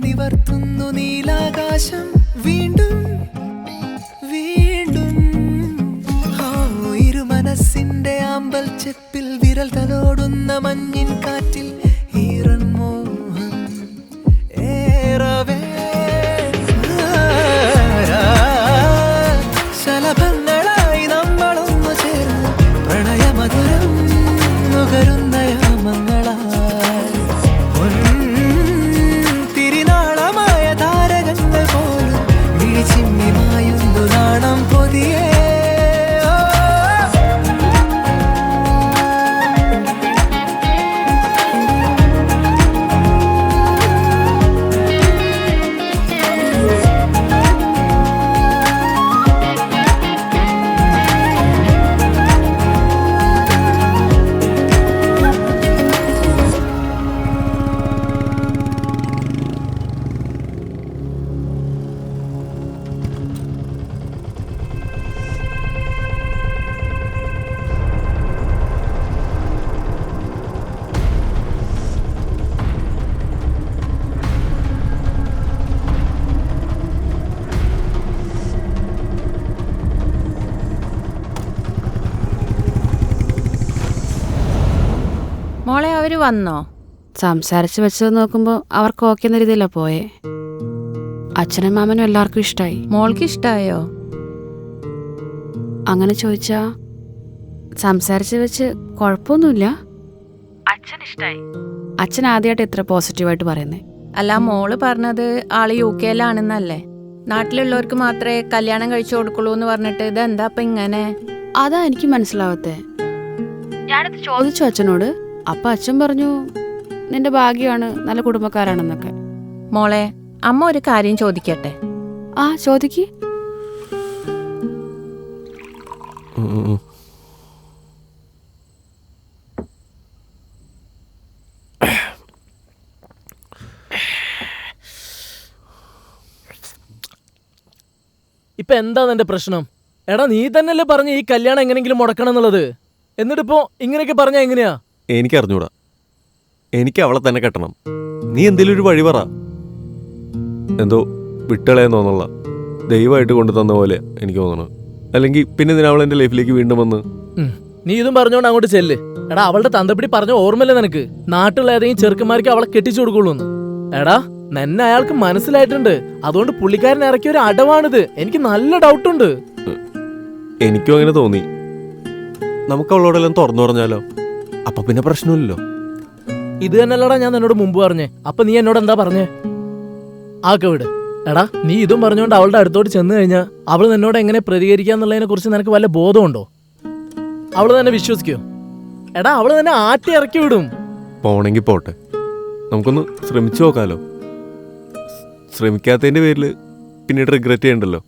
നിവർത്തുന്നു നീലാകാശം വീണ്ടും വീണ്ടും. ഇരു മനസ്സിന്റെ ആമ്പൽ ചെപ്പിൽ വിരൽ തലോടുന്ന മഞ്ഞിൻ കാറ്റിൽ ഈറൻ മോഹം ഏറവേ. ശലഭങ്ങളായി നമ്മളൊന്നു ചേർന്ന് പ്രണയമധുരം നുകരുന്ന യാമങ്ങളായി. തിരിനാളമായി അവര് വന്നോ? സംസാരിച്ച് വെച്ചത് നോക്കുമ്പോൾ അവർക്ക് ഓക്കെ എന്ന രീതിയിലാണ് പോയേ. അച്ഛനും മാമനും എല്ലാവർക്കും ഇഷ്ടമായി. മോൾക്ക് ഇഷ്ടായോ? അങ്ങനെ ചോദിച്ചാ സംസാരിച്ച് വെച്ച് കുഴപ്പമൊന്നുമില്ല. അച്ഛൻ ഇഷ്ടായി. അച്ഛൻ ആദ്യമായിട്ട് ഇത്ര പോസിറ്റീവായിട്ട് പറയുന്നേ. അല്ല, മോള് പറഞ്ഞത് ആള് UK-ലാണെന്നല്ലേ? നാട്ടിലുള്ളവർക്ക് മാത്രമേ കല്യാണം കഴിച്ചു കൊടുക്കുള്ളൂ എന്ന് പറഞ്ഞിട്ട് ഇതെന്താ ഇപ്പൊ ഇങ്ങനെ? അതാ എനിക്ക് മനസ്സിലാവത്തെ. ഞാനത് ചോദിച്ചു അച്ഛനോട്. അപ്പൊ അച്ഛൻ പറഞ്ഞു നിന്റെ ഭാഗ്യമാണ്, നല്ല കുടുംബക്കാരാണെന്നൊക്കെ. മോളെ, അമ്മ ഒരു കാര്യം ചോദിക്കട്ടെ? ആ ചോദിക്ക്. ഇപ്പൊ എന്താ നിന്റെ പ്രശ്നം? എടാ, നീ തന്നെയല്ലേ പറഞ്ഞ ഈ കല്യാണം എങ്ങനെങ്കിലും മുടക്കണം എന്നുള്ളത്. എന്നിട്ടിപ്പോ ഇങ്ങനെയൊക്കെ പറഞ്ഞാ എങ്ങനെയാ? എനിക്ക് അറിഞ്ഞൂടാ. എനിക്ക് അവളെ തന്നെ കെട്ടണം. നീ എന്തേലും ഒരു വഴി പറ. എന്തോ വിട്ടളയെന്ന് തോന്നുള്ള ദൈവമായിട്ട് കൊണ്ടു തന്ന പോലെ എനിക്ക് തോന്നണം. അല്ലെങ്കിൽ പിന്നെ ഇതിന് അവൾ എൻ്റെ ലൈഫിലേക്ക് വീണ്ടും വന്ന്. നീ ഇതും പറഞ്ഞോണ്ട് അങ്ങോട്ട് ചെല്ല്. എടാ, അവളുടെ തന്തപ്പിടി പറഞ്ഞ ഓർമ്മല്ലേ നിനക്ക്? നാട്ടിലുള്ള ഏതെങ്കിലും ചെറുക്കന്മാർക്ക് അവളെ കെട്ടിച്ചു കൊടുക്കുള്ളൂ. എടാ, നിന്നെ അയാൾക്ക് മനസ്സിലായിട്ടുണ്ട്. അതുകൊണ്ട് പുള്ളിക്കാരൻ ഇറക്കിയ ഒരു അടവാണിത്. എനിക്ക് നല്ല ഡൗട്ടുണ്ട്. എനിക്കും അങ്ങനെ തോന്നി. നമുക്ക് അവളോടെല്ലാം തുറന്നു പറഞ്ഞാലോ? അപ്പൊ പിന്നെ പ്രശ്നമില്ലല്ലോ. ഇത് തന്നെയല്ലടാ ഞാൻ എന്നോട് മുമ്പ് പറഞ്ഞേ. അപ്പൊ നീ എന്നോട് എന്താ പറഞ്ഞേ? ആക്കെ വിട്. എടാ, നീ ഇതും പറഞ്ഞോണ്ട് അവളുടെ അടുത്തോട്ട് ചെന്ന് കഴിഞ്ഞാ അവള് നിന്നോട് എങ്ങനെ പ്രതികരിക്കാന്നുള്ളതിനെ കുറിച്ച് നിനക്ക് വല്ല ബോധമുണ്ടോ? അവള് തന്നെ വിശ്വസിക്കോ? എടാ, അവള് തന്നെ ആട്ടി ഇറക്കി വിടും. പോണെങ്കി പോട്ടെ, നമുക്കൊന്ന് ശ്രമിച്ചു നോക്കാലോ. ശ്രമിക്കാത്തതിന്റെ പേരിൽ പിന്നീട് റിഗ്രറ്റ് ചെയ്യണ്ടല്ലോ.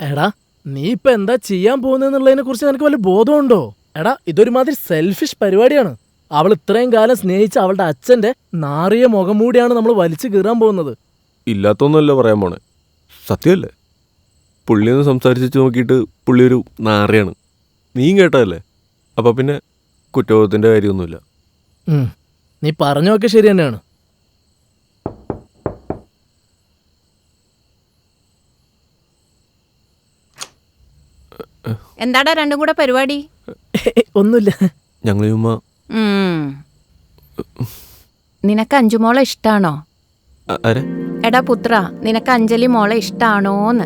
എടാ, നീ ഇപ്പൊ എന്താ ചെയ്യാൻ പോകുന്നതിനെ കുറിച്ച് നിനക്ക് വല്ല ബോധമുണ്ടോ? എടാ, ഇതൊരുമാതിരി സെൽഫിഷ് പരിപാടിയാണ്. അവൾ ഇത്രയും കാലം സ്നേഹിച്ച അവളുടെ അച്ഛന്റെ നാറിയ മുഖം മൂടിയാണ് നമ്മൾ വലിച്ചു കീറാൻ പോകുന്നത്. ഇല്ലാത്തൊന്നുമല്ല പറയാൻ പോണേ, സത്യമല്ലേ? പുള്ളിയൊന്ന് സംസാരിച്ചു നോക്കിയിട്ട് പുള്ളി ഒരു നാറിയാണ്. നീയും കേട്ടതല്ലേ? അപ്പൊ പിന്നെ കുറ്റബോധത്തിന്റെ കാര്യമൊന്നുമില്ല. നീ പറഞ്ഞൊക്കെ ശരി തന്നെയാണ്. എന്താടാ രണ്ടും കൂടെ പരിപാടി? ഒന്നുമില്ല. ഞങ്ങൾ നിനക്ക് അഞ്ചുമോളെ ഇഷ്ടാണോ? എടാ പുത്ര, നിനക്ക് അഞ്ജലി മോളെ ഇഷ്ടാണോന്ന്?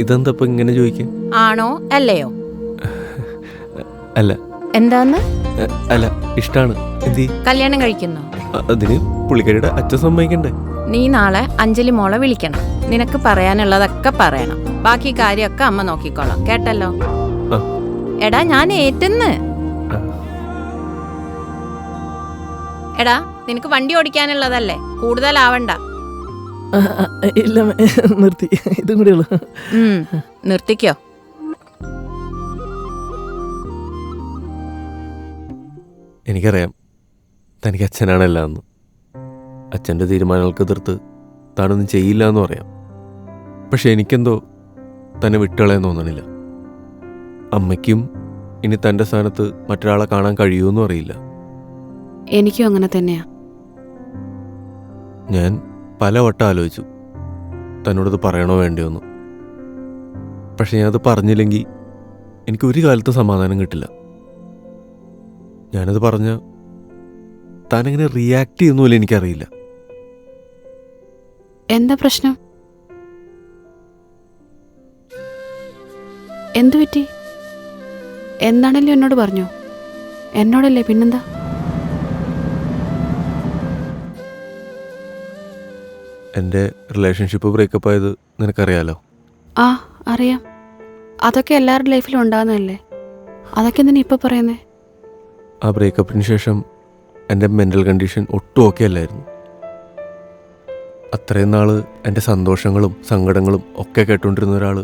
ഇതെന്താ ഇങ്ങനെ ചോദിക്കാൻ? ആണോ അല്ലയോ? അല്ല. എന്താന്ന്? അല്ല, ഇഷ്ടാണ്. കല്യാണം കഴിക്കുന്നോ? അതിന് പുള്ളിക്കാരിയുടെ അച്ഛൻ സമ്മതിക്കണ്ടേ? നീ നാളെ അഞ്ജലി മോളെ വിളിക്കണം. നിനക്ക് പറയാനുള്ളതൊക്കെ പറയണം. ബാക്കി കാര്യമൊക്കെ അമ്മ നോക്കിക്കോളാം, കേട്ടല്ലോ? എടാ, ഞാൻ ഏറ്റുന്ന്. എടാ, നിനക്ക് വണ്ടി ഓടിക്കാനുള്ളതല്ലേ, കൂടുതലാവണ്ട. ഇല്ല, നിർത്തി. ഇതും കൂടെ ഉള്ളു. നിർത്തിക്കോ. എനിക്കറിയാം തനിക്ക് അച്ഛനാണല്ല എന്ന്. അച്ഛൻ്റെ തീരുമാനങ്ങൾക്ക് എതിർത്ത് താനൊന്നും ചെയ്യില്ല എന്ന് പറയാം. പക്ഷെ എനിക്കെന്തോ തന്നെ വിട്ടുകളയാൻ തോന്നണില്ല. അമ്മയ്ക്കും ഇനി തൻ്റെ സ്ഥാനത്ത് മറ്റൊരാളെ കാണാൻ കഴിയുമെന്നും അറിയില്ല. എനിക്കും അങ്ങനെ തന്നെയാ. ഞാൻ പലവട്ടം ആലോചിച്ചു തന്നോടത് പറയണോ വേണ്ടിയോന്ന്. പക്ഷെ ഞാനത് പറഞ്ഞില്ലെങ്കിൽ എനിക്ക് ഒരു കാലത്തും സമാധാനം കിട്ടില്ല. ഞാനത് പറഞ്ഞ താനെങ്ങനെ റിയാക്ട് ചെയ്യുന്നില്ല എനിക്കറിയില്ല. എന്താ പ്രശ്നം? എന്തു പറ്റി? എന്താണല്ലോ എന്നോട് പറഞ്ഞോ? എന്നോടല്ലേ, പിന്നെന്താ? എൻ്റെ റിലേഷൻഷിപ്പ് ബ്രേക്കപ്പ് ആയത് നിനക്കറിയാലോ? ആ, അറിയാം. അതൊക്കെ എല്ലാവരുടെ ലൈഫിലും ഉണ്ടാകുന്നതല്ലേ. അതൊക്കെ എന്തിനാ ഇപ്പം പറയുന്നേ? ആ ബ്രേക്കപ്പിന് ശേഷം എൻ്റെ മെൻ്റൽ കണ്ടീഷൻ ഒട്ടും ഓക്കെ അല്ലായിരുന്നു. അത്രയും നാൾ എൻ്റെ സന്തോഷങ്ങളും സങ്കടങ്ങളും ഒക്കെ കേട്ടുകൊണ്ടിരുന്ന ഒരാൾ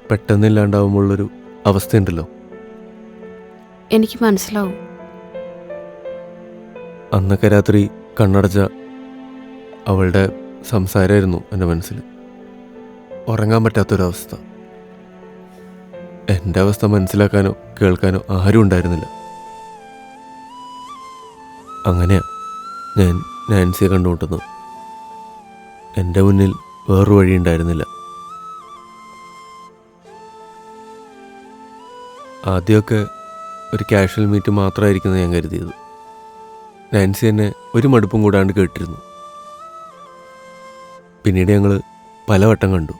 പെട്ടെന്ന് ഇല്ലാണ്ടാവുമ്പോഴുള്ളൊരു അവസ്ഥയുണ്ടല്ലോ. എനിക്ക് മനസ്സിലാവും. അന്നൊക്കെ രാത്രി കണ്ണടച്ച അവളുടെ സംസാരമായിരുന്നു എൻ്റെ മനസ്സിൽ. ഉറങ്ങാൻ പറ്റാത്തൊരവസ്ഥ. എൻ്റെ അവസ്ഥ മനസ്സിലാക്കാനോ കേൾക്കാനോ ആരും ഉണ്ടായിരുന്നില്ല. അങ്ങനെയാ ഞാൻ നാൻസിയെ കണ്ടുമുട്ടുന്നത്. എൻ്റെ മുന്നിൽ വേറൊരു വഴി ഉണ്ടായിരുന്നില്ല. ആദ്യമൊക്കെ ഒരു കാഷ്വൽ മീറ്റ് മാത്രമായിരിക്കും ഞാൻ കരുതിയത്. നാൻസി എന്നെ ഒരു മടുപ്പും കൂടാണ്ട് കേട്ടിരുന്നു. പിന്നീട് ഞങ്ങൾ പലവട്ടം കണ്ടു.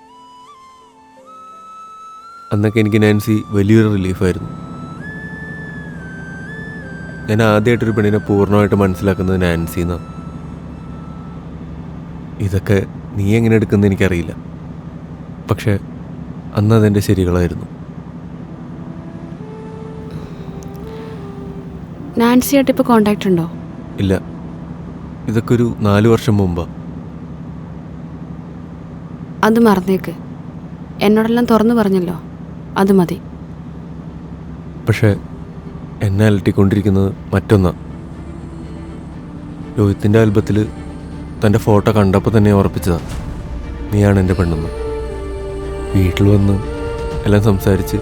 അന്നൊക്കെ എനിക്ക് നാൻസി വലിയൊരു റിലീഫായിരുന്നു. ഞാൻ ആദ്യമായിട്ടൊരു പെണ്ണിനെ പൂർണ്ണമായിട്ട് മനസ്സിലാക്കുന്നത് നാൻസി എന്നാണ്. ഇതൊക്കെ നീ എങ്ങനെ എടുക്കുന്നത് എനിക്കറിയില്ല, പക്ഷെ അന്ന് അതെൻ്റെ ശരികളായിരുന്നു. നാൻസിയായിട്ട് ഇപ്പോൾ കോണ്ടാക്ട് ഉണ്ടോ? ഇല്ല, ഇതൊക്കെ ഒരു 4 വർഷം മുമ്പാണ്. അത് മറന്നേക്ക്. എന്നോടെല്ലാം തുറന്നു പറഞ്ഞല്ലോ, അത് മതി. പക്ഷെ എന്നെ അലട്ടിക്കൊണ്ടിരിക്കുന്നത് മറ്റൊന്നാണ്. രോഹിത്തിൻ്റെ ആൽബത്തിൽ തൻ്റെ ഫോട്ടോ കണ്ടപ്പോൾ തന്നെ ഉറപ്പിച്ചതാണ് നീയാണ് എൻ്റെ പെണ്ണെന്ന്. വീട്ടിൽ വന്ന് എല്ലാം സംസാരിച്ച്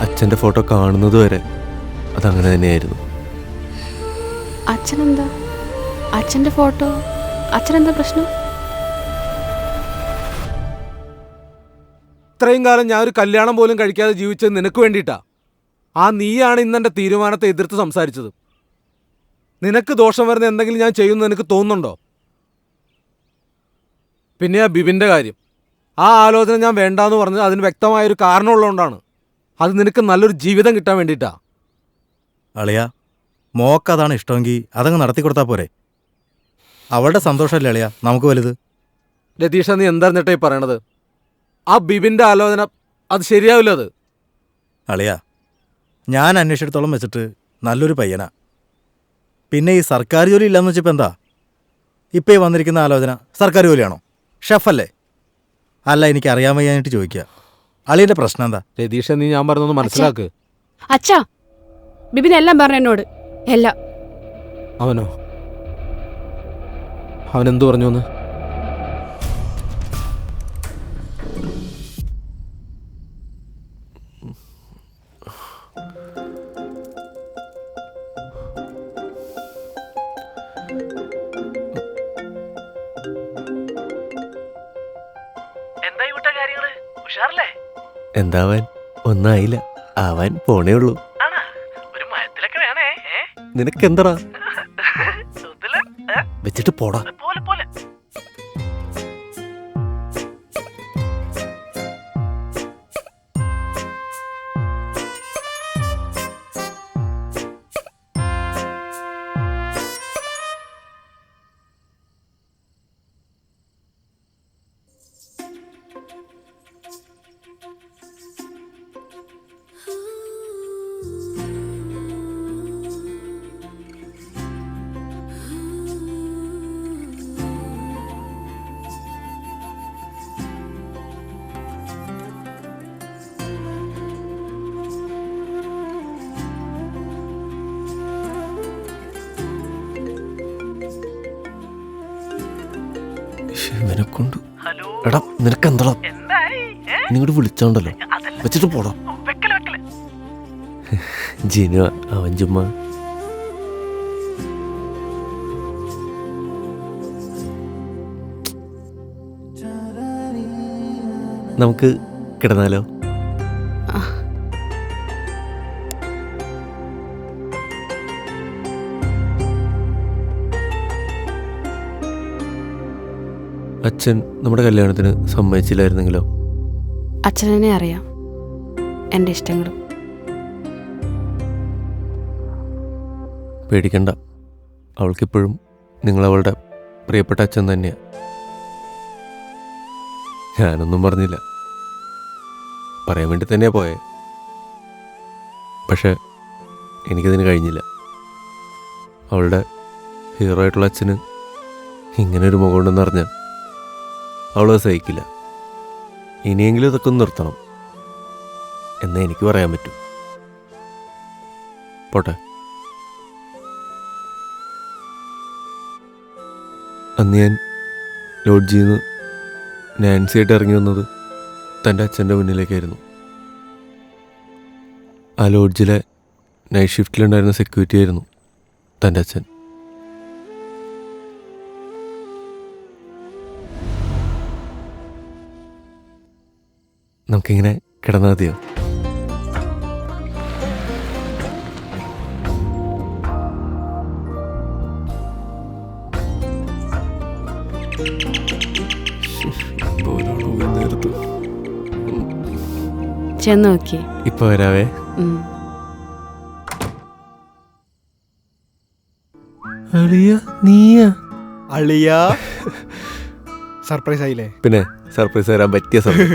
അച്ഛൻ്റെ ഫോട്ടോ കാണുന്നത് വരെ അതങ്ങനെ തന്നെയായിരുന്നു. അച്ഛനെന്താ? അച്ഛൻ്റെ ഫോട്ടോ അച്ഛനെന്താ പ്രശ്നം? ഇത്രയും കാലം ഞാൻ ഒരു കല്യാണം പോലും കഴിക്കാതെ ജീവിച്ചത് നിനക്ക് വേണ്ടിയിട്ടാ. ആ നീയാണ് ഇന്ന് എൻ്റെ തീരുമാനത്തെ എതിർത്ത് സംസാരിച്ചത്. നിനക്ക് ദോഷം വരുന്ന എന്തെങ്കിലും ഞാൻ ചെയ്യുമെന്ന് നിനക്ക് തോന്നുന്നുണ്ടോ? പിന്നെ ആ ബിബിൻ്റെ കാര്യം, ആ ആലോചന ഞാൻ വേണ്ടാന്ന് പറഞ്ഞത് അതിന് വ്യക്തമായൊരു കാരണമുള്ളതുകൊണ്ടാണ്. അത് നിനക്ക് നല്ലൊരു ജീവിതം കിട്ടാൻ വേണ്ടിയിട്ടാ. അളിയ, മോക്കതാണ് ഇഷ്ടമെങ്കിൽ അതങ്ങ് നടത്തി കൊടുത്താൽ പോരെ? അവളുടെ സന്തോഷമല്ലേ അളിയ നമുക്ക് വലുത്. രതീഷ, നീ എന്തായിരുന്നിട്ടേ പറയണത്? ആ ബിബിൻ്റെ ആലോചന അത് ശരിയാവില്ല. അത് അളിയ, ഞാൻ അന്വേഷിച്ചിടത്തോളം വെച്ചിട്ട് നല്ലൊരു പയ്യനാ. പിന്നെ ഈ സർക്കാർ ജോലി ഇല്ലയെന്ന് വെച്ചപ്പോൾ എന്താ ഇപ്പം ഈ വന്നിരിക്കുന്ന ആലോചന സർക്കാർ ജോലിയാണോ? ഷെഫല്ലേ? അല്ല, എനിക്ക് അറിയാൻ വയ്യാനായിട്ട് ചോദിക്കുക. അളിയൻ്റെ പ്രശ്നം എന്താ? രതീഷ, നീ ഞാൻ പറഞ്ഞൊന്ന് മനസ്സിലാക്ക്. അച്ഛാ, ബിബിൻ എല്ലാം പറഞ്ഞു എന്നോട്, എല്ലാം. അവനോ? അവനെന്തു പറഞ്ഞു എന്ന്? എന്താവാൻ, ഒന്നായില്ല, ആവാൻ പോണേ ഉള്ളൂ. നിനക്കെന്തടാ വെച്ചിട്ട് പോടാ. ഇവനെ കൊണ്ട് എടാ, നിനക്കെന്തടാ? നിങ്ങോട്ട് വിളിച്ചോണ്ടല്ലോ, വെച്ചിട്ട് പോടാ. ജിനു, അവൻ ചുമ്മാ. നമുക്ക് കിടന്നാലോ? അച്ഛൻ നമ്മുടെ കല്യാണത്തിന് സമ്മതിച്ചില്ലായിരുന്നെങ്കിലോ? അച്ഛനെ അറിയാം, എൻ്റെ ഇഷ്ടങ്ങളും. പേടിക്കണ്ട, അവൾക്കിപ്പോഴും നിങ്ങളവളുടെ പ്രിയപ്പെട്ട അച്ഛൻ തന്നെയാണ്. ഞാനൊന്നും പറഞ്ഞില്ല, പറയാൻ വേണ്ടി തന്നെയാണ് പോയെ. പക്ഷെ എനിക്കതിന് കഴിഞ്ഞില്ല. അവളുടെ ഹീറോ ആയിട്ടുള്ള അച്ഛന് ഇങ്ങനൊരു മുഖമുണ്ടെന്ന് അറിഞ്ഞാൽ അവളത് സഹിക്കില്ല. ഇനിയെങ്കിലും ഇതൊക്കെ ഒന്ന് നിർത്തണം എന്നേ എനിക്ക് പറയാൻ പറ്റൂ. പോട്ടെ. അന്ന് ഞാൻ ലോഡ്ജിൽ നിന്ന് നാൻസിയായിട്ട് ഇറങ്ങി വന്നത് തൻ്റെ അച്ഛൻ്റെ മുന്നിലേക്കായിരുന്നു. ആ ലോഡ്ജിലെ നൈറ്റ് ഷിഫ്റ്റിലുണ്ടായിരുന്ന സെക്യൂരിറ്റി ആയിരുന്നു തൻ്റെ അച്ഛൻ. നമുക്കിങ്ങനെ കിടന്നാൽ മതിയോ? ചെന്ന് നോക്കി. ഇപ്പൊ വരാവേ. അളിയ നീയാ? അളിയാ സർപ്രൈസ് ആയില്ലേ? പിന്നെ സർപ്രൈസ് തരാൻ പറ്റിയ സമയം.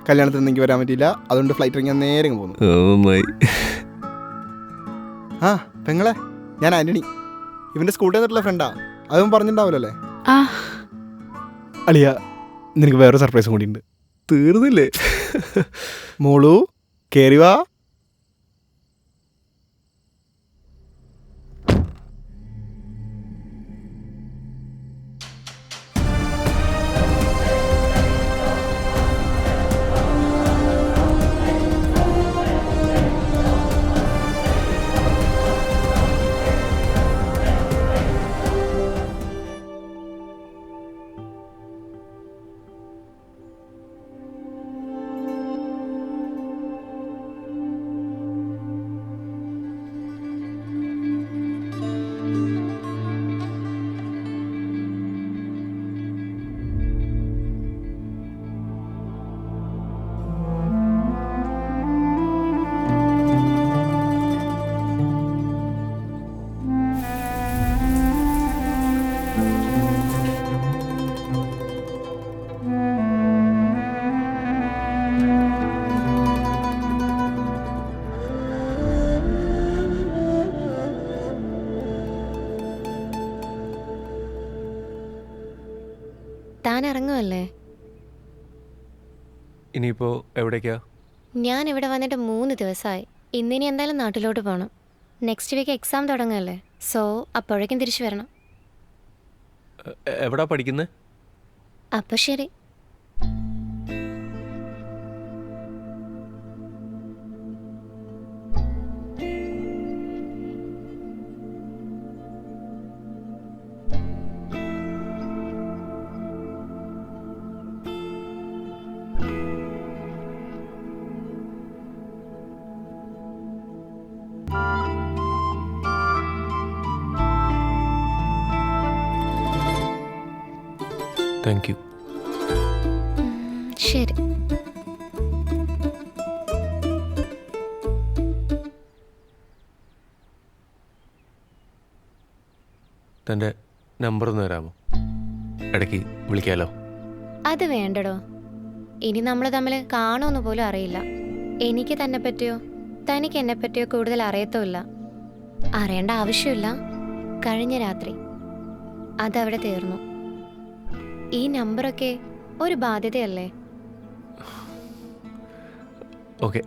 കല്യാണത്തിന് എനിക്ക് വരാൻ പറ്റിയില്ല, അതുകൊണ്ട് ഫ്ലൈറ്റ് ഇറങ്ങി ഞാൻ നേരെ പോന്നു. നന്നായി. ആ പെങ്ങളെ, ഞാൻ ആന്റണി, ഇവന്റെ സ്കൂളിൽ നിന്നിട്ടുള്ള ഫ്രണ്ടാ. അതൊന്നും പറഞ്ഞിട്ടുണ്ടാവില്ലല്ലേ? അളിയ, നിനക്ക് വേറെ സർപ്രൈസും കൂടി ഉണ്ട്. തീർന്നില്ലേ? മോളു കേറി വാ. താൻ ഇറങ്ങുമല്ലേ? ഇനിയിപ്പോ എവിടേക്കാ? ഞാൻ ഇവിടെ വന്നിട്ട് 3 ദിവസമായി. ഇന്നിനി എന്തായാലും നാട്ടിലോട്ട് പോകണം. നെക്സ്റ്റ് വീക്ക് എക്സാം തുടങ്ങുമല്ലേ, സോ അപ്പോഴേക്കും തിരിച്ചു വരണം. എവിടാ പഠിക്കുന്നത്? അപ്പോൾ ശരി. Thank you. ശരി. തൻ്റെ നമ്പർ ഒന്ന് തരാമോ? ഇടയ്ക്ക് വിളിക്കാമല്ലോ. അത് വേണ്ടടോ. ഇനി നമ്മൾ തമ്മിൽ കാണുമെന്ന് പോലും അറിയില്ല. എനിക്ക് തന്നെ പറ്റിയോ തനിക്ക് എന്നെ പറ്റിയോ കൂടുതൽ അറിയത്തുമില്ല. അറിയേണ്ട ആവശ്യമില്ല. കഴിഞ്ഞ രാത്രി അതവിടെ തീർന്നു. ഈ നമ്പറൊക്കെ ഒരു ബാധ്യതയല്ലേ? ഓക്കെ.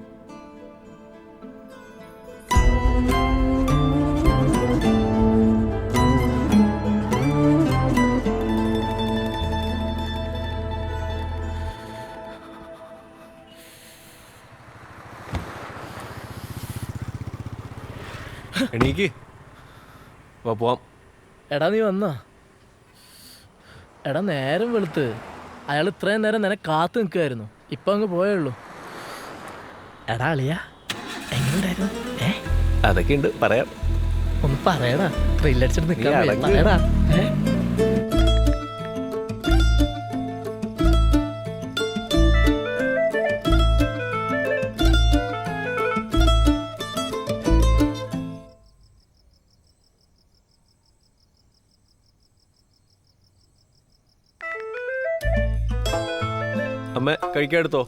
എണീക്ക് വാ പോവാം. എടാ നീ വന്നാ? എടാ നേരം വെളുത്ത്. അയാൾ ഇത്രയും നേരം നിന്നെ കാത്തു നിൽക്കുമായിരുന്നു. ഇപ്പൊ അങ്ങ് പോയുള്ളൂ. എടാ അളിയ എങ്ങനെയുണ്ടായിരുന്നു? അതൊക്കെ ഉണ്ട്, പറയാം. ഒന്ന് പറയടാ. ത്രില്ലടിച്ചിട്ട് നിൽക്കാൻ അടങ്ങ്. പറയടാ. അമ്മ കഴിക്കാൻ എടുത്തോ?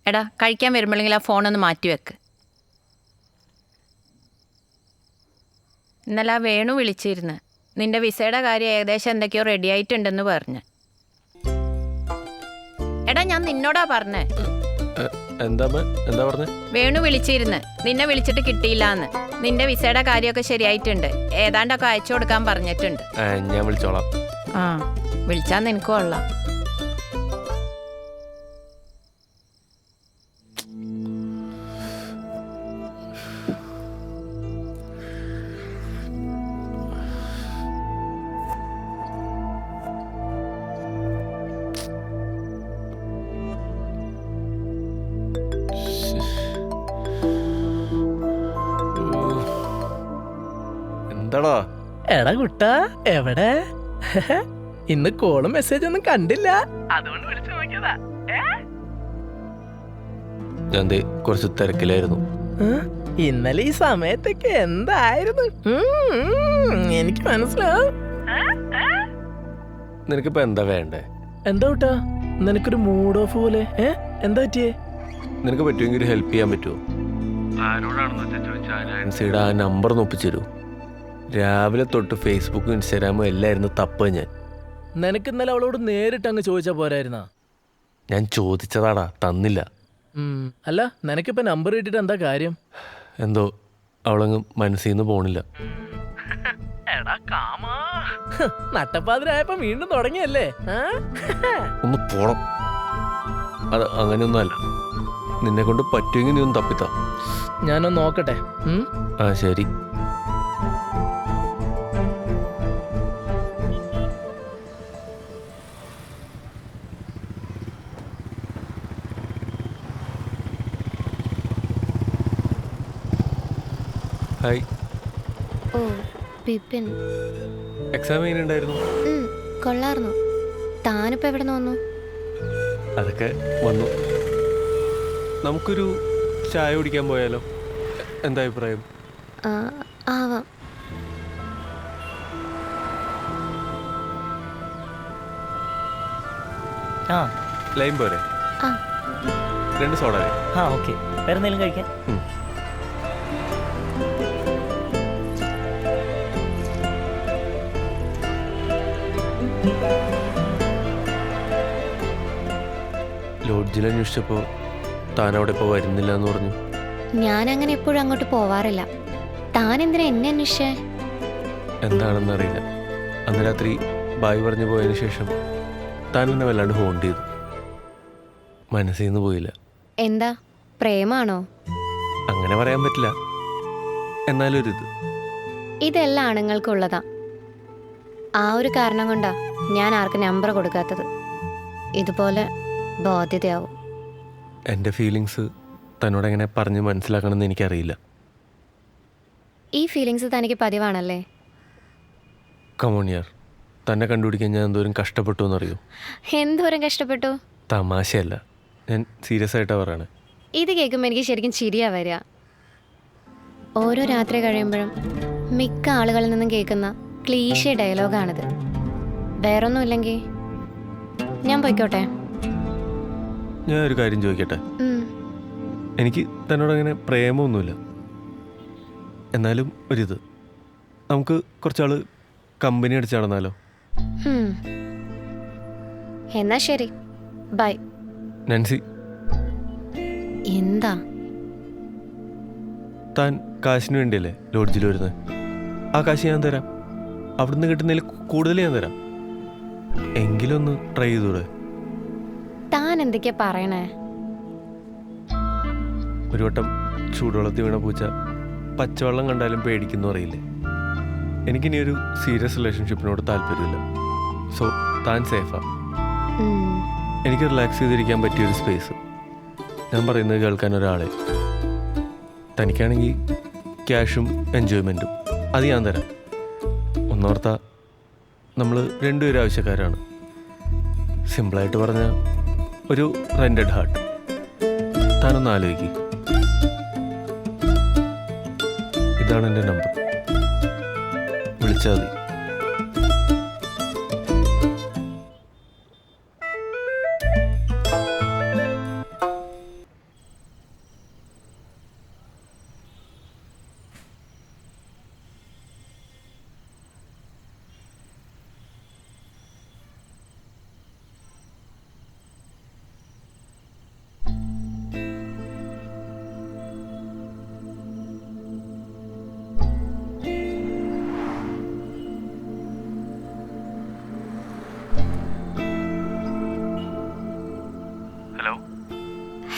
എടാ കഴിക്കാൻ വരുമ്പോഴെങ്കിൽ ആ ഫോണൊന്ന് മാറ്റി വെക്ക്. ഇന്നലെ ആ വേണു വിളിച്ചിരുന്നു. നിന്റെ വിസയുടെ കാര്യം ഏകദേശം എന്തൊക്കെയോ റെഡി ആയിട്ടുണ്ടെന്ന് പറഞ്ഞ്. എടാ ഞാൻ നിന്നോടാ പറഞ്ഞേ. എന്താ പറഞ്ഞേ? വേണു വിളിച്ചിരുന്ന്, നിന്നെ വിളിച്ചിട്ട് കിട്ടിയില്ലാന്ന്. നിന്റെ വിസയുടെ കാര്യമൊക്കെ ശരിയായിട്ടുണ്ട്, ഏതാണ്ടൊക്കെ അയച്ചു കൊടുക്കാൻ പറഞ്ഞിട്ടുണ്ട്. ഞാൻ വിളിച്ചോളാം. ആ വിളിച്ചാ നിനക്ക് കൊള്ളാം. എന്താടാ എടാ കുട്ടാ എവിടെ? ഇന്ന് കോളും മെസ്സേജ് ഒന്നും കണ്ടില്ല, അതുകൊണ്ട് വിളിച്ചു നോക്കിയതാ. ഞാൻ ദേ കുറച്ച് തിരക്കിലായിരുന്നു. ഇന്നലെ ഈ സമയത്തൊക്കെ എന്തായിരുന്നു? എനിക്ക് മനസ്സിലാവും. നിനക്കിപ്പോ എന്താ വേണ്ടേ? എന്താ കുട്ടാ നിനക്കൊരു മൂഡ് ഓഫ് പോലെ? എന്താ പറ്റിയേ? നിനക്ക് പറ്റുമെങ്കിൽ ഒരു ഹെൽപ്പ് ചെയ്യാൻ പറ്റുമോ? ആരോടാണെന്ന് ചോദിച്ചാൽ നാൻസിയുടെ ആ നമ്പർ ഒപ്പിച്ചു തരൂ. രാവിലെ തൊട്ട് ഫേസ്ബുക്കും ഇൻസ്റ്റാഗ്രാമും എല്ലായിരുന്നു തപ്പ. നിനക്ക് ഇന്നലെ അവളോട് നേരിട്ട് അങ്ങ് ചോദിച്ചാ പോരായിരുന്നാ? ഞാൻ ചോദിച്ചതാടാ, തന്നില്ല. അല്ല നിനക്കിപ്പോ നമ്പർ കിട്ടിട്ട് എന്താ കാര്യം? എന്തോ അവളങ്ങ് മനസ്സിൽ നിന്ന് പോണില്ല. നട്ടപ്പാതിരായപ്പോ വീണ്ടും തുടങ്ങിയല്ലേ? ഒന്ന് പോണം. അത് അങ്ങനെയൊന്നും അല്ല. നിന്നെ കൊണ്ട് പറ്റുമെങ്കിൽ നീ ഒന്ന് തപ്പിത്താ. ഞാനൊന്ന് നോക്കട്ടെ. ആ ശരി. ഹായ്. ഓ ബിപിൻ, എക്സാം എങ്ങനെയുണ്ടായിരുന്നു? കൊള്ളായിരുന്നു. താനിപ്പോ എവിടെ നിന്ന് വന്നു? അതൊക്കെ വന്നു. നമുക്കൊരു ചായ കുടിക്കാൻ പോയാലോ? എന്താ അഭിപ്രായം? ആവാം. ലൈം പോരെ? 2 സോഡ. ഓക്കെ. വേറെ എന്തെങ്കിലും കഴിക്കാൻ? ലോഡ്ജിൽ അന്വേഷിച്ചപ്പോ താൻ അവിടെ ഇപ്പോൾ വരുന്നില്ല എന്ന് പറഞ്ഞു. ഞാൻ അങ്ങനെ എപ്പോഴും അങ്ങോട്ട് പോവാറില്ല. താൻ എന്തിനാ എന്നെ അന്വേഷിച്ചേ? എന്താണെന്നറിയില്ല. അന്ന് രാത്രി ബായ് പറഞ്ഞു പോയതിനു ശേഷം താൻ എന്നെ വല്ലാണ്ട് ഹോണ്ട് ചെയ്തു. മനസ്സിൽ നിന്ന് പോയില്ല. എന്താ പ്രേമാണോ? അങ്ങനെ പറയാൻ പറ്റില്ല, എന്നാലും ഇതെല്ലാം ആണുങ്ങൾക്കുള്ളതാ. ആ ഒരു കാരണം കൊണ്ടാ ഞാൻ ആർക്ക് നമ്പർ കൊടുക്കാത്തത്. ഇതുപോലെ ബാധ്യതയാവും. എൻ്റെ ഫീലിങ്സ് തന്നോട് എങ്ങനെ പറഞ്ഞ് മനസ്സിലാക്കണമെന്ന് എനിക്കറിയില്ല. ഈ ഫീലിങ്സ് തനിക്ക് പതിവാണല്ലേ? കമോണിയർ, തന്നെ കണ്ടുപിടിക്കാൻ ഞാൻ എന്തോരം കഷ്ടപ്പെട്ടു എന്നറിയോ? എന്തോരം കഷ്ടപ്പെട്ടു? തമാശയല്ല, ഞാൻ സീരിയസ് ആയിട്ടാണ് പറയണേ. ഇത് കേൾക്കുമ്പോൾ എനിക്ക് ശരിക്കും ചിരിയാ വരിക. ഓരോ രാത്രി കഴിയുമ്പോഴും മിക്ക ആളുകളിൽ നിന്നും കേൾക്കുന്ന ക്ലീശേ ഡയലോഗാണിത്. വേറൊന്നുമില്ലെങ്കിൽ ഞാൻ പോയിക്കോട്ടെ? ഞാൻ ഒരു കാര്യം ചോദിക്കട്ടെ? എനിക്ക് തന്നോട് അങ്ങനെ പ്രേമമൊന്നുമില്ല. എന്നാലും നമുക്ക് കുറച്ചാൾ കമ്പനി അടിച്ച് നടന്നാലോ? എന്നാ ശരി, ബൈ. നാൻസി, എന്താ? താൻ കാശിന് വേണ്ടിയല്ലേ ലോഡ്ജിൽ വരുന്നത്? ആ കാശ് ഞാൻ തരാം. അവിടുന്ന് കിട്ടുന്നതിൽ കൂടുതൽ ഞാൻ തരാം. എങ്കിലും ഒന്ന് ട്രൈ ചെയ്തൂടെ? താൻ എന്തൊക്കെയാ പറയണേ? ഒരു വട്ടം ചൂടുവെള്ളത്തിൽ വീണ പൂച്ച പച്ചവെള്ളം കണ്ടാലും പേടിക്കുന്നു അറിയില്ലേ? എനിക്കിനി ഒരു സീരിയസ് റിലേഷൻഷിപ്പിനോട് താല്പര്യമില്ല. സോ താൻ സേഫാ. എനിക്ക് റിലാക്സ് ചെയ്തിരിക്കാൻ പറ്റിയൊരു സ്പേസ്. ഞാൻ പറയുന്നത് കേൾക്കാൻ ഒരാളെ. തനിക്കാണെങ്കിൽ ക്യാഷും എൻജോയ്മെൻറ്റും അത് ഞാൻ തരാം. ഒന്നോർത്താ നമ്മൾ രണ്ടുപേരും ആവശ്യക്കാരാണ്. സിമ്പിളായിട്ട് പറഞ്ഞാൽ ഒരു റെൻറ്റഡ് ഹാർട്ട്. താനൊന്ന് ആലോചിക്കുക. ഇതാണ് എൻ്റെ നമ്പർ, വിളിച്ചാൽ മതി.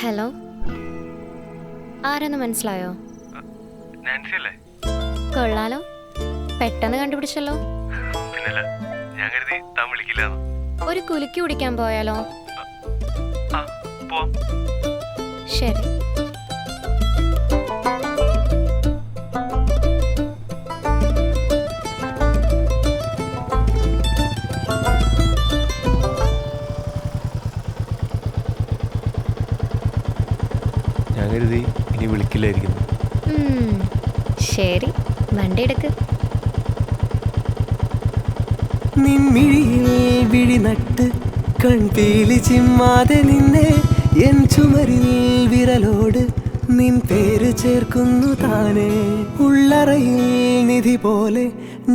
ഹലോ, ആരെന്ന് മനസ്സിലായോ? നാൻസി അല്ലേ? കൊള്ളാലോ, പെട്ടെന്ന് കണ്ടുപിടിച്ചല്ലോ. ഞാൻ കരുതി താൻ വിളിക്കില്ല. ഒരു കുലുക്കി കുടിക്കാൻ പോയാലോ? പോവാം. ശരി. ബസ്സിലായിരിക്കുന്നു. ശരി, വണ്ടി എടുക്ക്. നിൻമിഴിയിൽ വിഴി നട്ട് കൺപീലി ചിമ്മാതെ നിന്നെ എൻ ചുമരിൽ വിരലോട് നിൻ പേര് ചേർക്കുന്നു താനേ. ഉള്ളറയിൽ നിധി പോലെ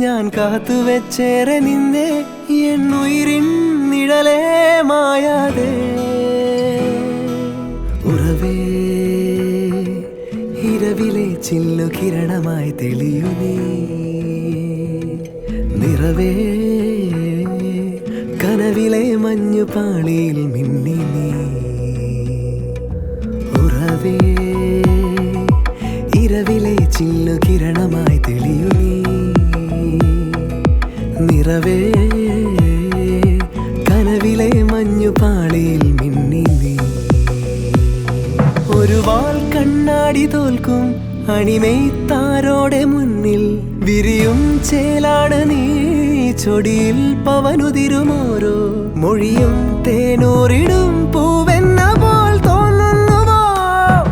ഞാൻ കാത്തുവെച്ചേറെ നിന്നെ എൻ ഉയിരിൻ നിഴലേ മായാതെ. ഉറവേ ഇരവിലെ ചില്ലു കിരണമായി തെളിയു നീ. നിറവേ കനവിലെ മഞ്ഞു പാളിയിൽ മിന്നി നീ. ഉറവേ ഇരവിലെ ചില്ലു കിരണമായി തെളിയു നീ. നിറവേ കനവിലെ മഞ്ഞു പാളിയിൽ മിന്നി നീ. ഒരു വാൾ കണ്ണാടി തോൽക്കും അണിമെയ്ത്താരോടെ മുന്നിൽ വിരിയും ചേലാണ് നീ. ചൊടിയിൽ പവനുതിരുമോരോ മൊഴിയും തേനൂറിടും പൂവെന്ന പോൽ തോന്നുന്നുവോ.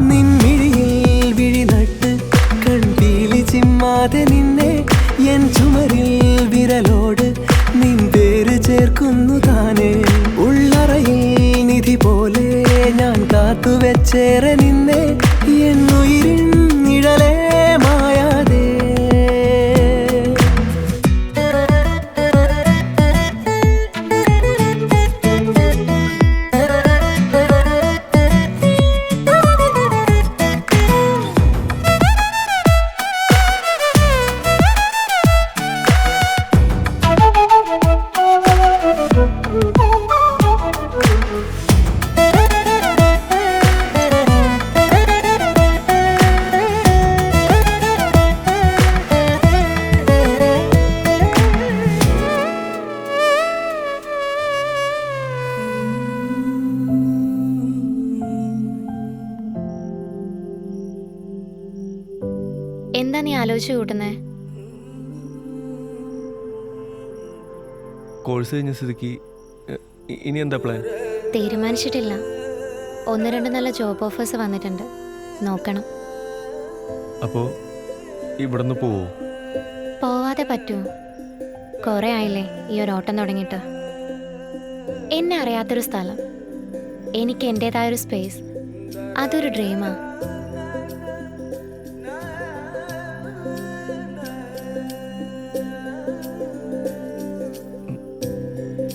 നിൻമിഴിയിൽ വിഴി നട്ട് കൺപീലി ചിമ്മാതെ നിന്നെ എൻ ചുമരിൽ വിരലോട് നിൻ പേര് ചേർക്കുന്നു താനേ. ഉള്ളറയിൽ നിധി പോലെ ഞാൻ കാത്തുവെച്ചേറെ നിന്നെ എൻ ഉയിരിൻ നിഴലേ മായാതെ. എന്താ നീ ആലോചിച്ച് കൂട്ടുന്നേ? കോഴ്സ് കഴിഞ്ഞ സ്ഥിതിക്ക് ഇനി എന്താ പ്ലാൻ? തീരുമാനിച്ചിട്ടില്ല. 1-2 നല്ല ജോബ് ഓഫേഴ്സ് വന്നിട്ടുണ്ട്, നോക്കണം. അപ്പോൾ ഇവിടുന്ന് പോവോ? പോവാതെ പറ്റുമോ? കുറേ ആയില്ലേ ഈ ഒരു ഓട്ടം തുടങ്ങിയിട്ട്. എന്നെ അറിയാത്തൊരു സ്ഥലം, എനിക്ക് എൻ്റേതായൊരു സ്പേസ്, അതൊരു ഡ്രീമാ.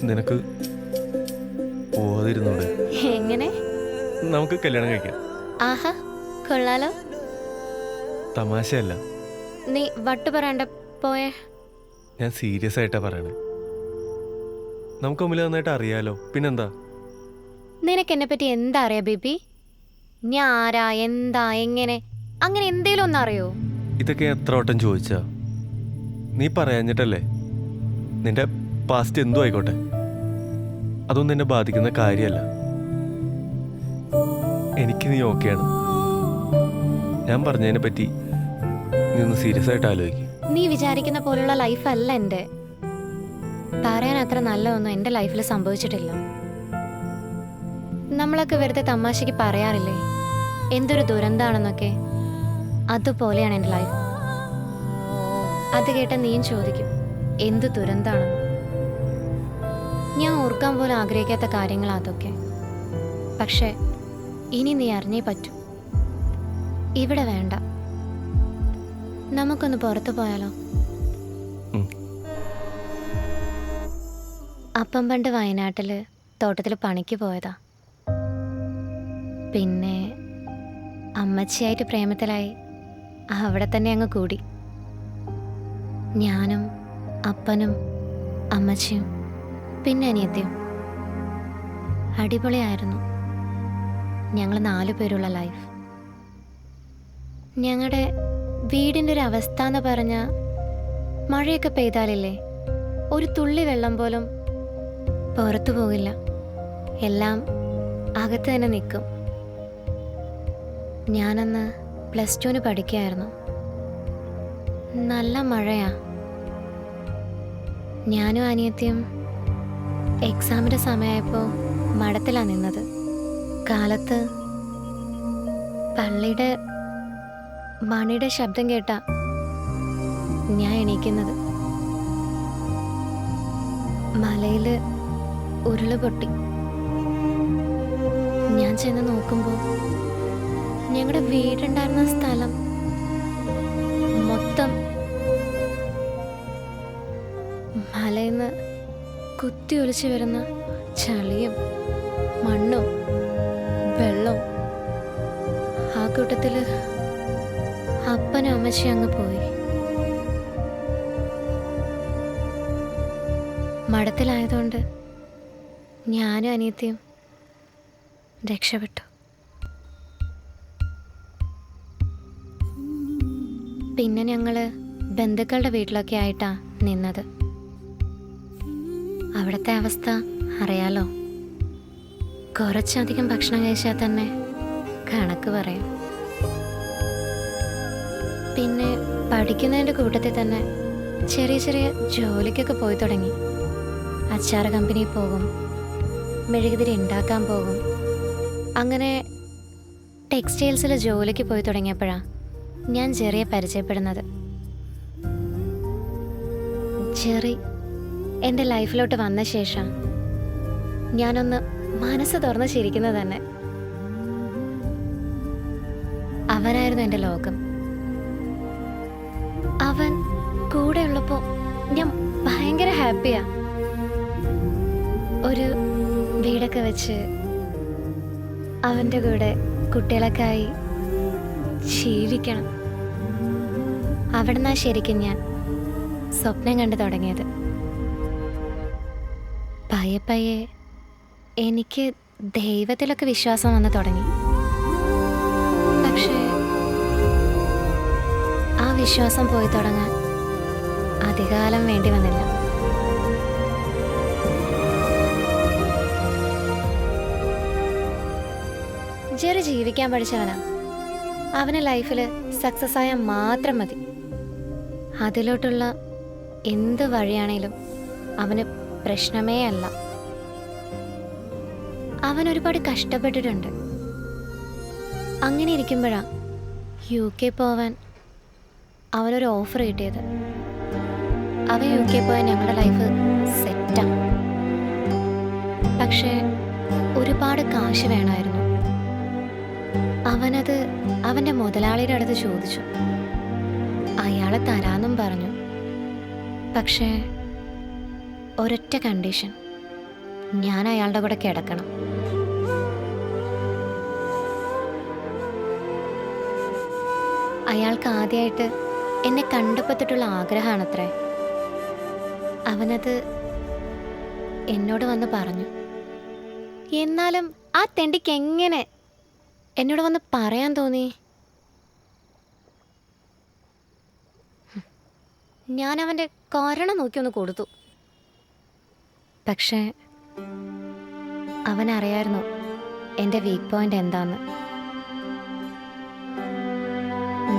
നിനക്ക് പോവാതിരുന്നൂടെ? എങ്ങനെ? നമുക്ക് കല്യാണം കഴിക്കാം. ആഹാ, കൊള്ളാലോ. തമാശയല്ല, നീ വട്ടു പറയണ്ട, പോയേ. ഞാൻ സീരിയസ് ആയിട്ടാ പറയണേ. നമുക്ക് തമ്മിൽ നന്നായിട്ട് അറിയാലോ, പിന്നെന്താ? നിനക്ക് എന്നെ പറ്റി എന്താ അറിയാ ബേബി? ഞാൻ ആരാ, എന്താ, എങ്ങനെ, അങ്ങനെ എന്തേലും ഒന്നും അറിയോ? ഇതൊക്കെ എത്ര വട്ടം ചോദിച്ചാ? നീ പറയാഞ്ഞിട്ടല്ലേ? നിന്റെ പാസ്റ്റ് എന്തോ ആയിക്കോട്ടെ, അതൊന്നും എന്നെ ബാധിക്കുന്ന കാര്യമല്ല. എനിക്ക് നീ ഓക്കെയാണ്. ഞാൻ പറഞ്ഞതിനെ പറ്റി നീ ഒന്ന് സീരിയസ് ആയിട്ട് ആലോചിക്കും. നീ വിചാരിക്കുന്ന പോലുള്ള ലൈഫല്ല എൻ്റെ. പറയാൻ അത്ര നല്ലതൊന്നും എൻ്റെ ലൈഫിൽ സംഭവിച്ചിട്ടില്ല. നമ്മളൊക്കെ വെറുതെ തമാശയ്ക്ക് പറയാറില്ലേ എന്തൊരു ദുരന്താണെന്നൊക്കെ? അതുപോലെയാണ് എൻ്റെ ലൈഫ്. അത് കേട്ട നീയും ചോദിക്കും എന്ത് ദുരന്താണെന്ന്. ഞാൻ ഓർക്കാൻ പോലും ആഗ്രഹിക്കാത്ത കാര്യങ്ങളാ അതൊക്കെ. പക്ഷേ ഇനി നീ അറിഞ്ഞേ പറ്റൂ. ഇവിടെ വേണ്ട, നമുക്കൊന്ന് പുറത്തു പോയാലോ? അപ്പം പണ്ട് വയനാട്ടിൽ തോട്ടത്തിൽ പണിക്ക് പോയതാ. പിന്നെ അമ്മച്ചിയായിട്ട് പ്രേമത്തിലായി അവിടെ തന്നെ അങ്ങ് കൂടി. ഞാനും അപ്പനും അമ്മച്ചിയും പിന്നെ അനിയത്തിയും. അടിപൊളിയായിരുന്നു ഞങ്ങൾ 4 പേരുള്ള ലൈഫ്. ഞങ്ങളുടെ വീടിൻ്റെ ഒരു അവസ്ഥ എന്ന് പറഞ്ഞാൽ മഴയൊക്കെ പെയ്താലില്ലേ ഒരു തുള്ളി വെള്ളം പോലും പുറത്തു പോകില്ല, എല്ലാം അകത്ത് തന്നെ നിൽക്കും. ഞാനന്ന് +2 പഠിക്കുകയായിരുന്നു. നല്ല മഴയാ. ഞാനും അനിയത്തിയും എക്സാമിൻ്റെ സമയമായപ്പോൾ മഠത്തിലാണ് നിന്നത്. കാലത്ത് പള്ളിയുടെ മണിയുടെ ശബ്ദം കേട്ടാ ഞാൻ എണീക്കുന്നത്. മലയില് ഉരുള് പൊട്ടി. ഞാൻ ചെന്ന് നോക്കുമ്പോൾ ഞങ്ങളുടെ വീടുണ്ടായിരുന്ന സ്ഥലം മൊത്തം മലയിന്ന് കുത്തി ഒലിച്ചു വരുന്ന ചളിയും മണ്ണും വെള്ളവും. ആ കൂട്ടത്തില് അപ്പനും അമ്മച്ചി അങ്ങ് പോയി. മഠത്തിലായതുകൊണ്ട് ഞാനും അനിയത്തിയും രക്ഷപ്പെട്ടു. പിന്നെ ഞങ്ങള് ബന്ധുക്കളുടെ വീട്ടിലൊക്കെ ആയിട്ടാ നിന്നത്. അവിടുത്തെ അവസ്ഥ അറിയാലോ. കുറച്ചധികം ഭക്ഷണം കഴിച്ചാൽ തന്നെ കണക്ക് പറയും. പിന്നെ പഠിക്കുന്നതിൻ്റെ കൂട്ടത്തിൽ തന്നെ ചെറിയ ചെറിയ ജോലിക്കൊക്കെ പോയി തുടങ്ങി. അച്ചാർ കമ്പനിയിൽ പോകും, മെഴുകുതിരി ഉണ്ടാക്കാൻ പോകും. അങ്ങനെ ടെക്സ്റ്റൈൽസിൽ ജോലിക്ക് പോയി തുടങ്ങിയപ്പോഴാണ് ഞാൻ ജെറിയെ പരിചയപ്പെടുന്നത്. ജെറി എൻ്റെ ലൈഫിലോട്ട് വന്ന ശേഷം ഞാനൊന്ന് മനസ്സ് തുറന്ന് ചിരിക്കുന്നത് തന്നെ. അവനായിരുന്നു എൻ്റെ ലോകം. അവൻ കൂടെ ഉള്ളപ്പോൾ ഞാൻ ഭയങ്കര ഹാപ്പിയാ. ഒരു വീടൊക്കെ വെച്ച് അവൻ്റെ കൂടെ കുട്ടികളൊക്കെ ആയി ജീവിക്കണം. അവിടെ നിന്നാ ശരിക്കും ഞാൻ സ്വപ്നം കണ്ടു തുടങ്ങിയത്. പയ്യെ പയ്യെ എനിക്ക് ദൈവത്തിലൊക്കെ വിശ്വാസം വന്ന് തുടങ്ങി. പക്ഷേ ആ വിശ്വാസം പോയി തുടങ്ങാൻ അധികകാലം വേണ്ടി വന്നില്ല. ജെറി ജീവിക്കാൻ പഠിച്ചവനാ. അവന് ലൈഫിൽ സക്സസ് ആയാൽ മാത്രം മതി. അതിലോട്ടുള്ള എന്ത് വഴിയാണേലും അവന് പ്രശ്നമേ അല്ല. അവൻ ഒരുപാട് കഷ്ടപ്പെട്ടിട്ടുണ്ട്. അങ്ങനെ ഇരിക്കുമ്പോഴാ UK പോവാൻ അവനൊരു ഓഫർ കിട്ടിയത്. അവൻ UK പോയാൽ ഞങ്ങളുടെ ലൈഫ് സെറ്റാ. പക്ഷേ ഒരുപാട് കാശ് വേണമായിരുന്നു. അവനത് അവൻ്റെ മുതലാളിയുടെ അടുത്ത് ചോദിച്ചു. അയാളെ തരാമെന്നും പറഞ്ഞു. പക്ഷേ ഒരൊറ്റ കണ്ടീഷൻ, ഞാൻ അയാളുടെ കൂടെ കിടക്കണം. അയാൾക്ക് ആദ്യമായിട്ട് എന്നെ കണ്ടപ്പത്തിട്ടുള്ള ആഗ്രഹമാണത്രേ. അവനത് എന്നോട് വന്ന് പറഞ്ഞു. എന്നാലും ആ തെണ്ടിക്ക് എങ്ങനെ എന്നോട് വന്ന് പറയാൻ തോന്നി? ഞാൻ അവൻ്റെ കാരണം നോക്കി ഒന്ന് കൊടുത്തു. പക്ഷേ അവനറിയായിരുന്നു എൻ്റെ വീക്ക് പോയിന്റ് എന്താന്ന്.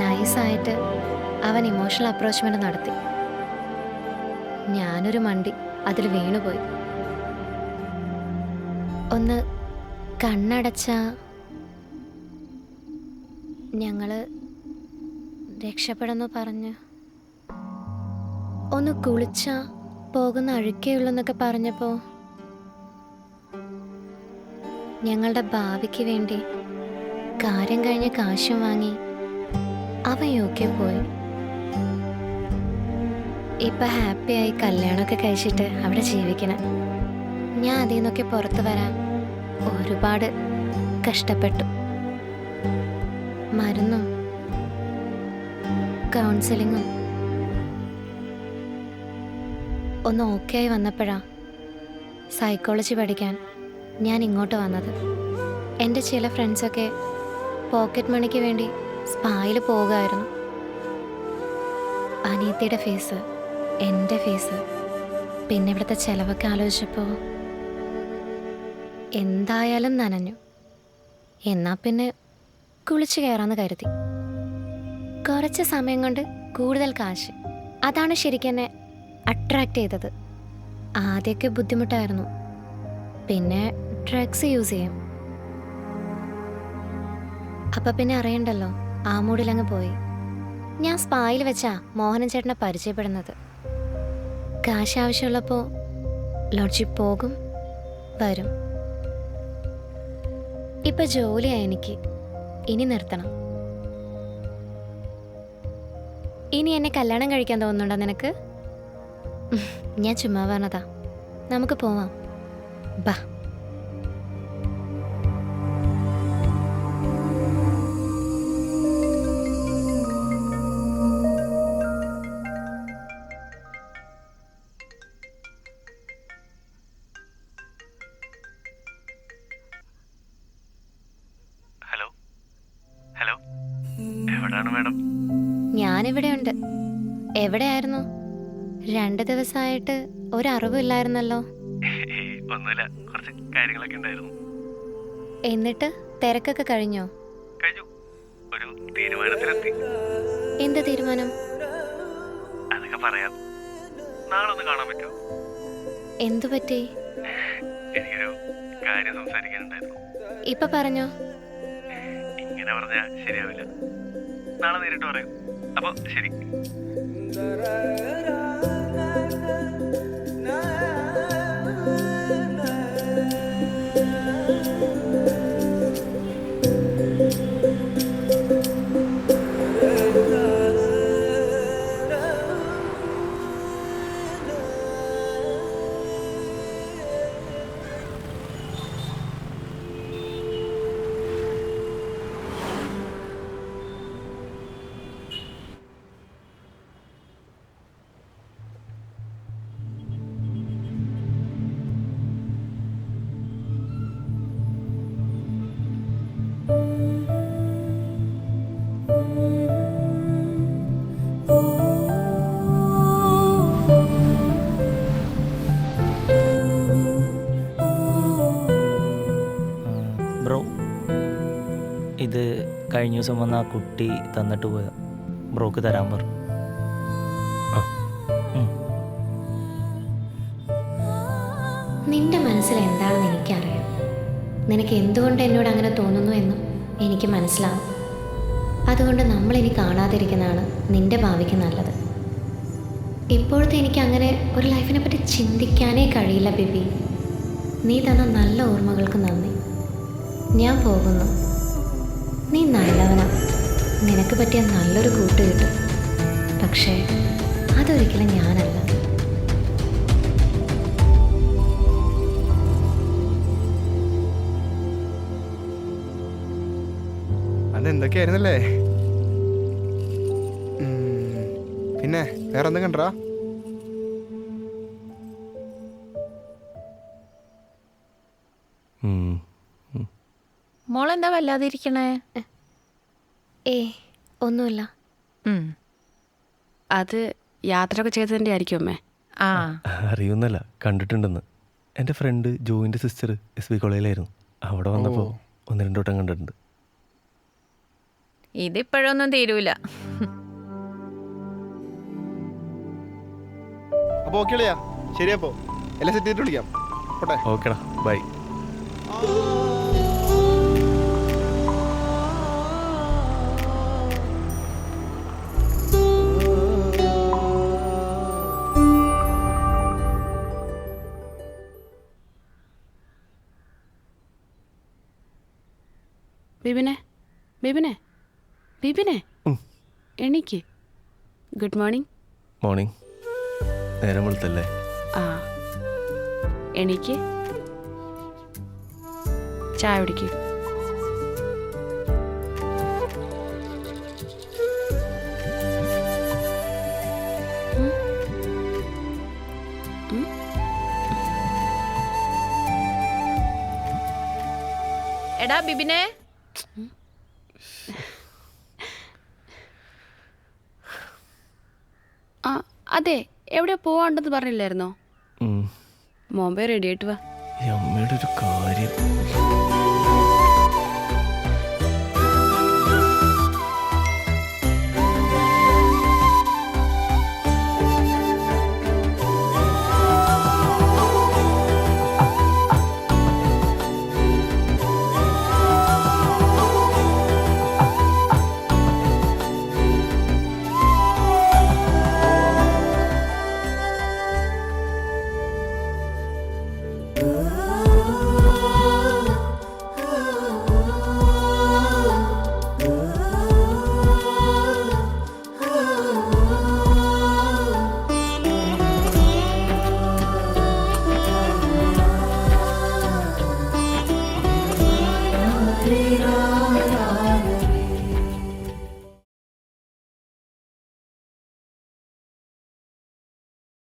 നൈസായിട്ട് അവൻ ഇമോഷണൽ അപ്രോച്ച്മെന്റ് നടത്തി. ഞാനൊരു മണ്ടി അതിൽ വീണുപോയി. ഒന്ന് കണ്ണടച്ച ഞങ്ങള് രക്ഷപ്പെടുന്നു പറഞ്ഞ്, ഒന്ന് കുളിച്ച പോകുന്ന അഴുക്കേയുള്ളൂ എന്നൊക്കെ പറഞ്ഞപ്പോൾ ഞങ്ങളുടെ ഭാവിക്ക് വേണ്ടി കാര്യം കഴിഞ്ഞ് കാശും വാങ്ങി അവൻ UK പോയി. ഇപ്പം ഹാപ്പിയായി കല്യാണമൊക്കെ കഴിച്ചിട്ട് അവിടെ ജീവിക്കണം. ഞാൻ അതിൽ നിന്നൊക്കെ പുറത്തു വരാൻ ഒരുപാട് കഷ്ടപ്പെട്ടു. മരുന്നും കൗൺസിലിങ്ങും ഒന്ന് ഓക്കെ ആയി വന്നപ്പോഴാ സൈക്കോളജി പഠിക്കാൻ ഞാൻ ഇങ്ങോട്ട് വന്നത്. എൻ്റെ ചില ഫ്രണ്ട്സൊക്കെ പോക്കറ്റ് മണിക്ക് വേണ്ടി സ്പായിൽ പോകുമായിരുന്നു. അനിയത്തിയുടെ ഫീസ്, എൻ്റെ ഫീസ്, പിന്നെ ഇവിടുത്തെ ചിലവൊക്കെ ആലോചിച്ചപ്പോൾ എന്തായാലും നനഞ്ഞു. എന്നാൽ പിന്നെ കുളിച്ച് കയറാമെന്ന് കരുതി. കുറച്ച് സമയം കൊണ്ട് കൂടുതൽ കാശ്, അതാണ് ശരിക്കും എന്നെ അട്രാക്റ്റ് ചെയ്തത്. ആദ്യമൊക്കെ ബുദ്ധിമുട്ടായിരുന്നു. പിന്നെ ഡ്രഗ്സ് യൂസ് ചെയ്യും. അപ്പം പിന്നെ അറിയണ്ടല്ലോ, ആ മൂഡിലങ്ങ് പോയി. ഞാൻ സ്പായിൽ വെച്ചാ മോഹനൻ ചേട്ടനെ പരിചയപ്പെടുന്നത്. കാശ് ആവശ്യമുള്ളപ്പോൾ ലോഡ്ജിൽ പോകും, വരും. ഇപ്പൊ ജോലിയായി എനിക്ക്. ഇനി നിർത്തണം. ഇനി എന്നെ കല്യാണം കഴിക്കാൻ തോന്നുന്നുണ്ടോ നിനക്ക്? ഞാൻ ചുമ്മാ പറഞ്ഞതാ. നമുക്ക് പോവാം, ബാ. ഹലോ ഹലോ, എവിടാണ് മാഡം? ഞാനിവിടെയുണ്ട്. എവിടെയായിരുന്നു? 2 ദിവസമായിട്ട് ഒരറിവില്ലായിരുന്നല്ലോ. ഒന്നുമില്ല, കുറച്ച് കാര്യങ്ങളൊക്കെ ഉണ്ടായിരുന്നു. എന്നിട്ട് തിരക്കൊക്കെ കഴിഞ്ഞോ? കഴിഞ്ഞു, ഒരു തീരുമാനത്തിലെത്തി. എന്ത് തീരുമാനം? അതൊക്കെ പറയാം. നാളെ ഒന്ന് കാണാൻ പറ്റുമോ? എന്തു പറ്റി? എനിക്കൊരു കാര്യം സംസാരിക്കാനുണ്ടായിരുന്നു. ഇപ്പൊ പറഞ്ഞോ. ഇങ്ങനെ പറഞ്ഞാൽ ശരിയാവില്ല. നാളെ നേരിട്ട് പറയും. അപ്പൊ ശരി. ബ്രോ, ഇത് കഴിഞ്ഞ ദിവസം വന്ന ആ കുട്ടി തന്നിട്ട് പോയ ബ്രോക്ക് തരാൻ പറഞ്ഞു. നിന്റെ മനസ്സിൽ എന്താണെന്ന് എനിക്കറിയാം. നിനക്ക് എന്തുകൊണ്ട് എന്നോട് അങ്ങനെ തോന്നുന്നു എന്നും എനിക്ക് മനസ്സിലാവും. അതുകൊണ്ട് നമ്മളിനി കാണാതിരിക്കുന്നതാണ് നിന്റെ ഭാവിക്ക് നല്ലത്. ഇപ്പോഴത്തെ എനിക്ക് അങ്ങനെ ഒരു ലൈഫിനെ പറ്റി ചിന്തിക്കാനേ കഴിയില്ല ബേബി. നീ തന്ന നല്ല ഓർമ്മകൾക്ക് നന്ദി. ഞാൻ പോകുന്നു. നീ നല്ലവനാ. നിനക്ക് പറ്റിയ നല്ലൊരു കൂട്ട് കിട്ടും. പക്ഷേ അതൊരിക്കലും ഞാനല്ല. അതെന്തൊക്കെയായിരുന്നല്ലേ. പിന്നെ വേറെ എന്തും കണ്ടാ? മോളെന്താ വല്ലാതിരിക്കണേ? ഒന്നുമില്ല. അത് യാത്രയൊക്കെ ചെയ്തതിൻ്റെ ആയിരിക്കും അമ്മേ. ആ, അറിയുന്നല്ല, കണ്ടിട്ടുണ്ടെന്ന്. എൻ്റെ ഫ്രണ്ട് ജോയിൻ്റെ സിസ്റ്റർ SB കോളേജിലായിരുന്നു. അവിടെ വന്നപ്പോൾ 1-2 വട്ടം കണ്ടിട്ടുണ്ട്. ഇതിപ്പോഴൊന്നും തീരൂല. അപ്പോൾ ഓക്കെ അളിയാ, ശരിയപ്പോ എല്ലാം സെറ്റ് ചെയ്തിട്ട് വിളിക്കാം. പോട്ടെ. ഓക്കെടാ, ബൈ. ബിബിനെ, ബിബിനെ, ബിബിനെ, എണീക്ക്. Good morning. മോർണിംഗ്. നേരം വെളുത്തല്ലേ? ആ, എണീക്ക്, ചായ കുടിക്ക്. എടാ ബിബിനെ, ആ അതെ, എവിടെ പോവാണ്ടെന്ന് പറഞ്ഞില്ലായിരുന്നോ? മോമ്പേ റെഡി ആയിട്ട് വാ. ഈ അമ്മയുടെ ഒരു കാര്യം.